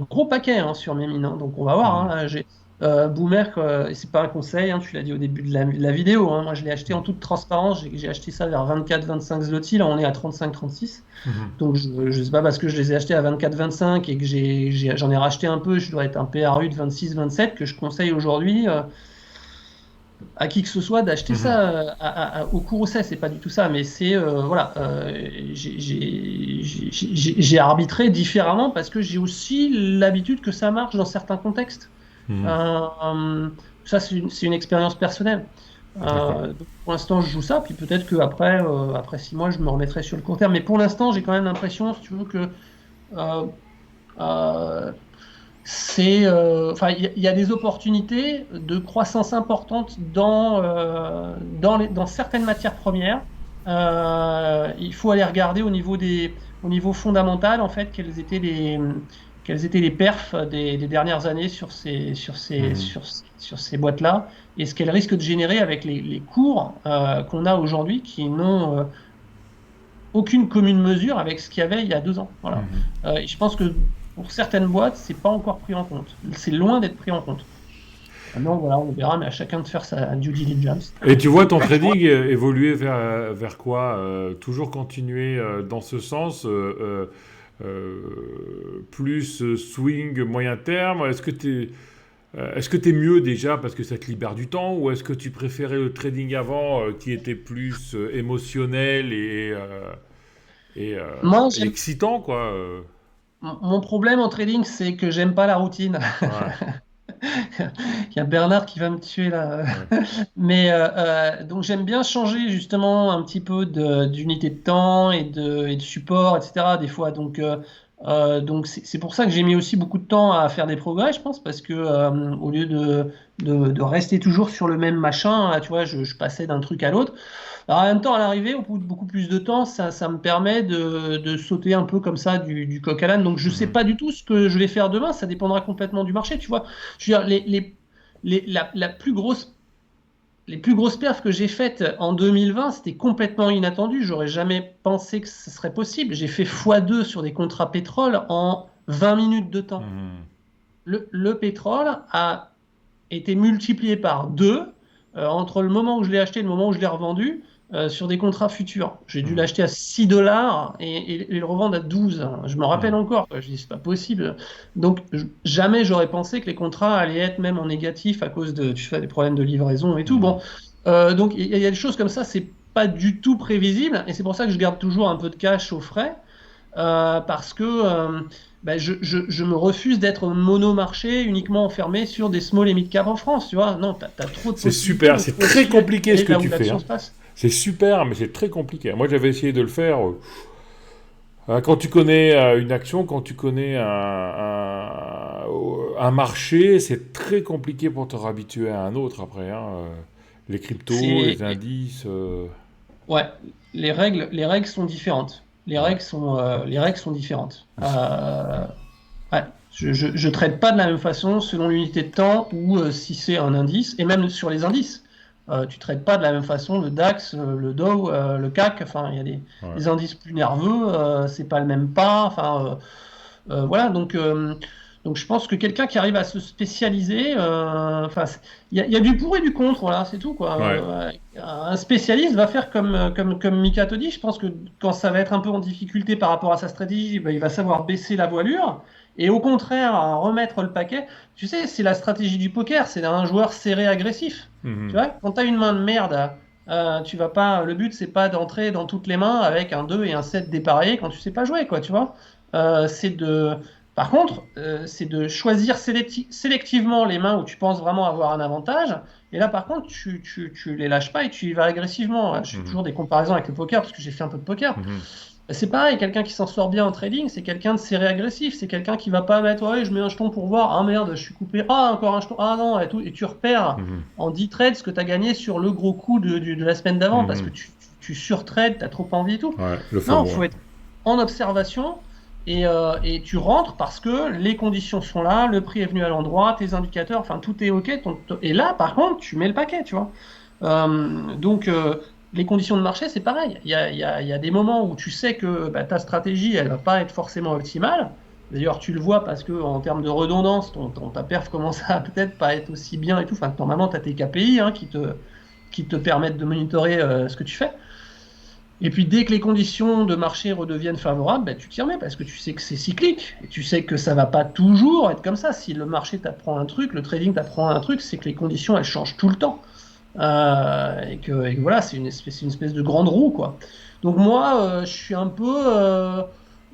S2: gros paquet hein, sur mes mines, hein. Donc on va voir. Hein,
S1: Mhm.
S2: là, Boomer, et c'est pas un conseil, hein, tu l'as dit au début de la vidéo. Hein. Moi, je l'ai acheté en toute transparence. J'ai acheté ça vers 24-25 zloty. Là, on est à 35-36.
S1: Mhm.
S2: Donc je sais pas parce que je les ai achetés à 24-25 et que j'en ai racheté un peu. Je dois être un PRU de 26-27 que je conseille aujourd'hui. À qui que ce soit d'acheter
S1: Mhm.
S2: ça au cours où c'est pas du tout ça, mais c'est voilà, j'ai arbitré différemment parce que j'ai aussi l'habitude que ça marche dans certains contextes.
S1: Mhm.
S2: Euh, Ça, c'est une expérience personnelle.
S1: D'accord.
S2: Donc, pour l'instant, je joue ça, puis peut-être qu'après après 6 mois, je me remettrai sur le court terme. Mais pour l'instant, j'ai quand même l'impression, si tu veux, que euh, euh, enfin, il y a des opportunités de croissance importantes dans certaines matières premières. Il faut aller regarder au niveau fondamental, en fait, quelles étaient les perfs des dernières années
S1: Mhm.
S2: sur ces boîtes-là et ce qu'elles risquent de générer avec les cours qu'on a aujourd'hui qui n'ont aucune commune mesure avec ce qu'il y avait il y a 2 ans. Voilà.
S1: Mhm.
S2: Et je pense que pour certaines boîtes, c'est pas encore pris en compte. C'est loin d'être pris en compte. Maintenant, voilà, on verra, mais à chacun de faire sa due diligence.
S1: Et tu vois ton trading évoluer vers quoi? Toujours continuer dans ce sens, plus swing moyen terme? Est-ce que tu es mieux déjà parce que ça te libère du temps, ou est-ce que tu préférais le trading avant qui était plus émotionnel
S2: Moi,
S1: et excitant, quoi?
S2: mon problème en trading, c'est que j'aime pas la routine.
S1: Ouais,
S2: Il y a Bernard qui va me tuer là.
S1: ouais.
S2: Mais donc j'aime bien changer justement un petit peu d'unité de temps et de support, etc. des fois. Donc c'est pour ça que j'ai mis aussi beaucoup de temps à faire des progrès, je pense, parce que au lieu de rester toujours sur le même machin, là, tu vois, je passais d'un truc à l'autre. Alors, en même temps, à l'arrivée, au bout de beaucoup plus de temps, ça me permet de sauter un peu comme ça du coq à l'âne. Donc, je ne sais
S1: Mhm.
S2: pas du tout ce que je vais faire demain. Ça dépendra complètement du marché. Tu vois, je veux dire, la plus grosse, les plus grosses perfs que j'ai faites en 2020, c'était complètement inattendu. J'aurais jamais pensé que ce serait possible. J'ai fait x2 sur des contrats pétrole en 20 minutes de temps.
S1: Mhm.
S2: Le pétrole a été multiplié par 2 entre le moment où je l'ai acheté et le moment où je l'ai revendu sur des contrats futurs. J'ai dû
S1: Mhm.
S2: l'acheter à 6 dollars et le revendre à 12. Je me rappelle
S1: Mhm.
S2: encore. Je dis, c'est pas possible. Donc, jamais j'aurais pensé que les contrats allaient être même en négatif à cause de, tu sais, des problèmes de livraison et tout.
S1: Mhm.
S2: Bon, donc il y a des choses comme ça, c'est pas du tout prévisible et c'est pour ça que je garde toujours un peu de cash au frais parce que ben, je me refuse d'être monomarché uniquement enfermé sur des small et mid cap en France, tu vois. Non, t'as trop de
S1: C'est
S2: possibilités,
S1: super,
S2: donc
S1: c'est
S2: faut
S1: très
S2: aussi
S1: compliqué ce
S2: aller
S1: que
S2: là où
S1: tu fais,
S2: l'action
S1: hein.
S2: se passe.
S1: C'est super, mais c'est très compliqué. Moi, j'avais essayé de le faire. Quand tu connais une action, quand tu connais un marché, c'est très compliqué pour te réhabituer à un autre après, hein. Les cryptos,
S2: C'est
S1: les indices.
S2: ouais, les règles sont différentes.
S1: Ouais.
S2: Les règles sont différentes. Ouais, je traite pas de la même façon selon l'unité de temps ou si c'est un indice, et même sur les indices. Tu traites pas de la même façon le DAX, le Dow, le CAC, enfin, il y a
S1: Ouais.
S2: des indices plus nerveux, c'est pas le même pas, enfin, voilà, donc je pense que quelqu'un qui arrive à se spécialiser, enfin, il y a du pour et du contre, voilà, c'est tout, quoi.
S1: Ouais.
S2: Un spécialiste va faire comme Mika te dit, je pense que quand ça va être un peu en difficulté par rapport à sa stratégie, ben, il va savoir baisser la voilure, et au contraire, remettre le paquet. Tu sais, c'est la stratégie du poker, c'est un joueur serré agressif. Tu
S1: Mhm.
S2: vois, quand tu as une main de merde, tu vas pas, le but, c'est pas d'entrer dans toutes les mains avec un 2 et un 7 dépareillés quand tu sais pas jouer, quoi, tu vois. C'est de, par contre, c'est de choisir sélectivement les mains où tu penses vraiment avoir un avantage. Et là, par contre, tu les lâches pas et tu y vas agressivement. Je fais
S1: Mhm.
S2: toujours des comparaisons avec le poker parce que j'ai fait un peu de poker.
S1: Mhm.
S2: C'est pareil, quelqu'un qui s'en sort bien en trading, c'est quelqu'un de serré agressif. C'est quelqu'un qui va pas mettre, ouais, je mets un jeton pour voir. Ah merde, je suis coupé. Ah, encore un jeton. Ah non, et tout. Et tu repères
S1: Mhm.
S2: en 10 trades ce que tu as gagné sur le gros coup de la semaine d'avant parce que
S1: Mhm.
S2: tu surtrades, tu as trop envie et tout.
S1: Ouais, le
S2: Non,
S1: FOMO, ouais.
S2: en observation et tu rentres parce que les conditions sont là, le prix est venu à l'endroit, tes indicateurs, enfin tout est OK. Et là, par contre, tu mets le paquet, tu vois. Donc, les conditions de marché, c'est pareil. Il y a des moments où tu sais que ta stratégie, elle va pas être forcément optimale. D'ailleurs, tu le vois parce que en termes de redondance, ta perf commence à peut-être pas être aussi bien et tout. Enfin, normalement, tu as tes KPI qui te permettent de monitorer ce que tu fais. Et puis dès que les conditions de marché redeviennent favorables, tu t'y remets parce que tu sais que c'est cyclique et tu sais que ça va pas toujours être comme ça. Si le marché t'apprend un truc, le trading t'apprend un truc, c'est que les conditions elles changent tout le temps. Et que voilà, c'est une espèce de grande roue, quoi. Donc moi, je suis un peu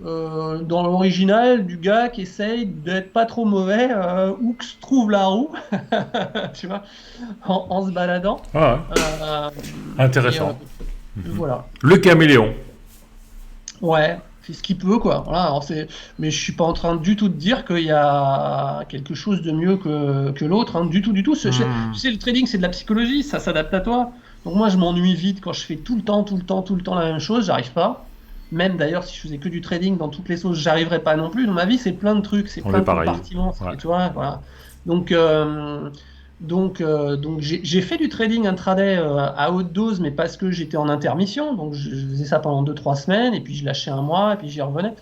S2: dans l'original du gars qui essaye d'être pas trop mauvais, où que se trouve la roue, tu vois, en se baladant.
S1: Ah,
S2: Euh, et
S1: intéressant.
S2: voilà.
S1: Le caméléon.
S2: Ouais, fait ce qu'il peut, quoi. Voilà, alors mais je suis pas en train du tout de dire qu'il y a quelque chose de mieux que l'autre, hein, du tout, du tout. Tu sais, le trading, c'est de la psychologie, ça s'adapte à toi. Donc moi, je m'ennuie vite quand je fais tout le temps, tout le temps, tout le temps la même chose, j'arrive pas. Même d'ailleurs, si je faisais que du trading dans toutes les sauces, j'arriverais pas non plus. Dans ma vie, c'est plein de trucs, c'est
S1: On
S2: plein
S1: est
S2: de
S1: pareil.
S2: compartiments,
S1: Ouais.
S2: tu vois, voilà. Donc, donc j'ai fait du trading intraday à haute dose, mais parce que j'étais en intermission. Donc je faisais ça pendant 2 3 semaines, et puis je lâchais un mois, et puis j'y revenais.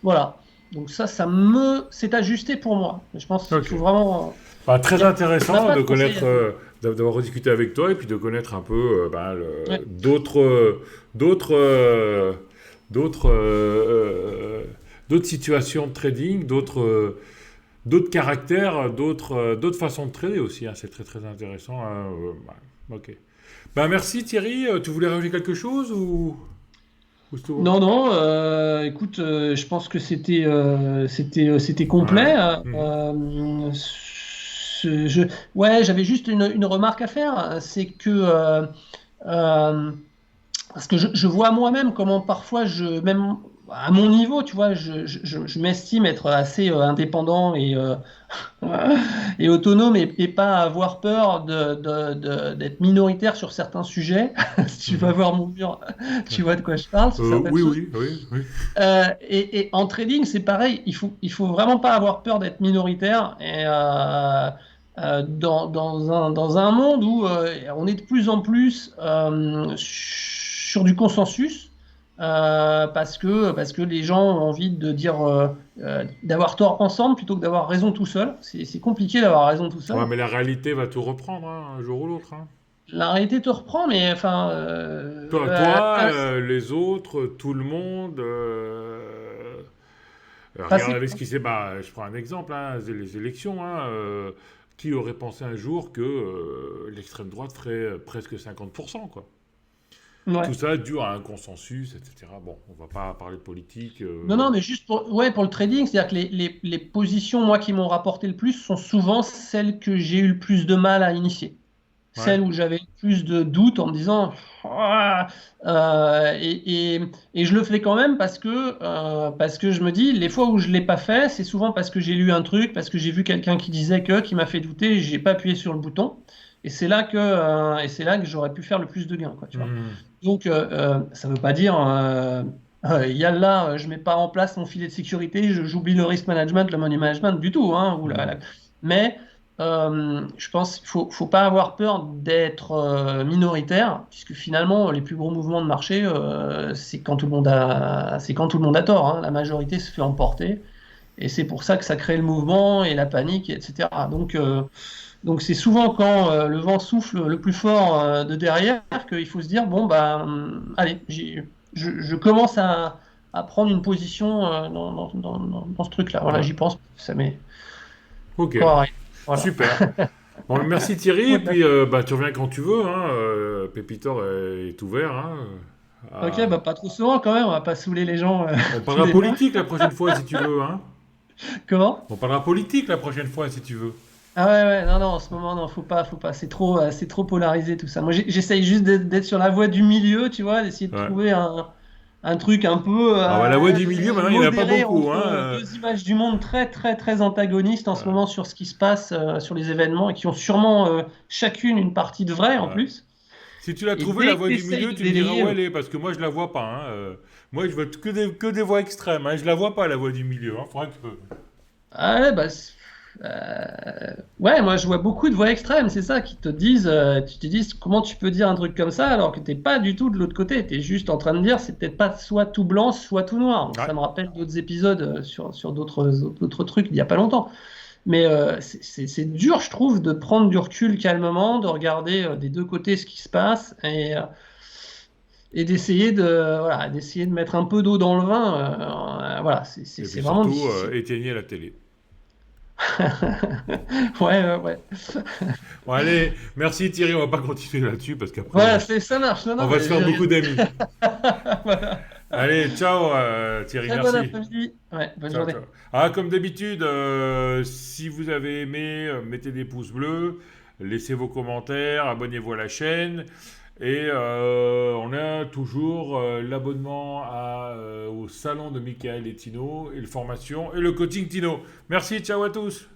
S2: Voilà. Donc c'est ajusté pour moi. Je pense qu'il
S1: Ok.
S2: faut vraiment
S1: Bah, très
S2: on n'a
S1: intéressant
S2: pas
S1: de
S2: de conseils
S1: connaître,
S2: à tout.
S1: d'avoir rediscuté avec toi et puis de connaître un peu
S2: Ouais.
S1: d'autres, d'autres, d'autres situations de trading, d'autres caractères, d'autres façons de trader aussi, hein. C'est très très intéressant, hein. Ouais. Ok. Ben merci Thierry. Tu voulais rajouter quelque chose ou c'est tout?
S2: Non, non, écoute, je pense que c'était complet.
S1: Ouais. Mhm.
S2: Ouais, j'avais juste une remarque à faire, c'est que euh, parce que je vois moi-même comment parfois même à mon niveau, tu vois, je m'estime être assez indépendant et autonome et pas avoir peur d'être minoritaire sur certains sujets. Si tu vas
S1: Mhm.
S2: voir mon mur, tu
S1: Ouais.
S2: vois de quoi je parle sur certaines
S1: Oui,
S2: choses.
S1: oui, oui, oui.
S2: Et en trading, c'est pareil. Il faut vraiment pas avoir peur d'être minoritaire. Dans un monde où on est de plus en plus sur du consensus, parce que les gens ont envie de dire d'avoir tort ensemble plutôt que d'avoir raison tout seul. C'est compliqué d'avoir raison tout
S1: Ouais,
S2: seul.
S1: mais la réalité va tout reprendre, hein, un jour ou l'autre, hein.
S2: La réalité te reprend, mais enfin,
S1: Les autres, tout le monde. Regarde
S2: passer.
S1: avec ce qui s'est. Bah, je prends un exemple, hein, les élections. Hein, qui aurait pensé un jour que l'extrême droite ferait presque 50%, quoi.
S2: Ouais.
S1: Tout ça dû à un consensus, etc. Bon, on va pas parler de politique.
S2: Non, non, mais juste pour le trading, c'est-à-dire que les positions, moi, qui m'ont rapporté le plus sont souvent celles que j'ai eu le plus de mal à initier.
S1: Ouais.
S2: Celles où j'avais le plus de doutes en me disant, ah, et je le fais quand même parce que je me dis, les fois où je ne l'ai pas fait, c'est souvent parce que j'ai lu un truc, parce que j'ai vu quelqu'un qui disait qui m'a fait douter, et j'ai pas appuyé sur le bouton. Et c'est là que j'aurais pu faire le plus de gains, quoi, tu vois.
S1: Mhm.
S2: Donc, ça ne veut pas dire, yallah, je mets pas en place mon filet de sécurité, j'oublie le risk management, le money management du tout, hein,
S1: Mhm.
S2: Mais je pense qu'il faut pas avoir peur d'être minoritaire, puisque finalement, les plus gros mouvements de marché, c'est quand tout le monde a tort, hein. La majorité se fait emporter, et c'est pour ça que ça crée le mouvement et la panique, etc. Donc c'est souvent quand le vent souffle le plus fort de derrière qu'il faut se dire, bon, bah, allez, je commence à prendre une position dans ce truc-là. Voilà,
S1: Ouais.
S2: j'y pense, ça m'est
S1: Ok.
S2: encore arrivé. Voilà.
S1: Super. Bon, merci Thierry. Et
S2: Ouais.
S1: puis, bah, tu reviens quand tu veux, hein. Pépitor est ouvert, hein.
S2: Ok,
S1: à-
S2: bah pas trop souvent quand même, on va pas saouler les gens
S1: On
S2: tous
S1: parlera
S2: les jours.
S1: politique la prochaine fois si tu veux, hein.
S2: Comment?
S1: On parlera politique la prochaine fois si tu veux.
S2: Ah ouais, ouais, non, non, en ce moment, non, faut pas, c'est trop polarisé tout ça. Moi, j'essaye juste d'être sur la voie du milieu, tu vois, d'essayer de
S1: Ouais.
S2: trouver un truc un peu
S1: Ah bah, la voix du milieu, maintenant, il n'y en a pas
S2: modéré
S1: beaucoup, hein.
S2: entre deux images du monde très, très, très antagonistes en ce
S1: Ouais,
S2: moment sur ce qui se passe, sur les événements, et qui ont sûrement chacune une partie de vrai en
S1: ouais.
S2: plus.
S1: Si tu l'as
S2: Et
S1: trouvé, la
S2: dès que
S1: voix
S2: tu
S1: du
S2: essayes
S1: milieu,
S2: de
S1: tu me diras où
S2: délire,
S1: elle est, parce que moi, je la vois pas. Hein. Moi, je vois que des voix extrêmes. Hein. Je la vois pas, la voix du milieu. Hein. Faudra que...
S2: ah ouais, bah, ouais, moi je vois beaucoup de voix extrêmes, c'est ça, qui te disent, tu te dis comment tu peux dire un truc comme ça alors que t'es pas du tout de l'autre côté, t'es juste en train de dire c'est peut-être pas soit tout blanc, soit tout noir. Donc,
S1: Ouais.
S2: ça me rappelle d'autres épisodes sur d'autres trucs il y a pas longtemps. Mais c'est dur, je trouve, de prendre du recul calmement, de regarder des deux côtés ce qui se passe et d'essayer de mettre un peu d'eau dans le vin. Voilà,
S1: Et puis
S2: c'est vraiment
S1: surtout,
S2: difficile.
S1: éteignez la télé.
S2: Ouais, ouais, ouais.
S1: Bon, allez, merci Thierry, on va pas continuer là-dessus, parce qu'après,
S2: Voilà, ça marche. Non,
S1: on
S2: non,
S1: va se
S2: mais
S1: faire beaucoup d'amis.
S2: voilà.
S1: Allez, ciao Thierry,
S2: Très bon
S1: merci.
S2: après-midi. Ouais, bonne
S1: Ciao,
S2: journée.
S1: ciao. Ah, comme d'habitude, si vous avez aimé, mettez des pouces bleus, laissez vos commentaires, abonnez-vous à la chaîne. Et on a toujours l'abonnement au salon de Michael et Tino, et le formation et le coaching Tino. Merci, ciao à tous.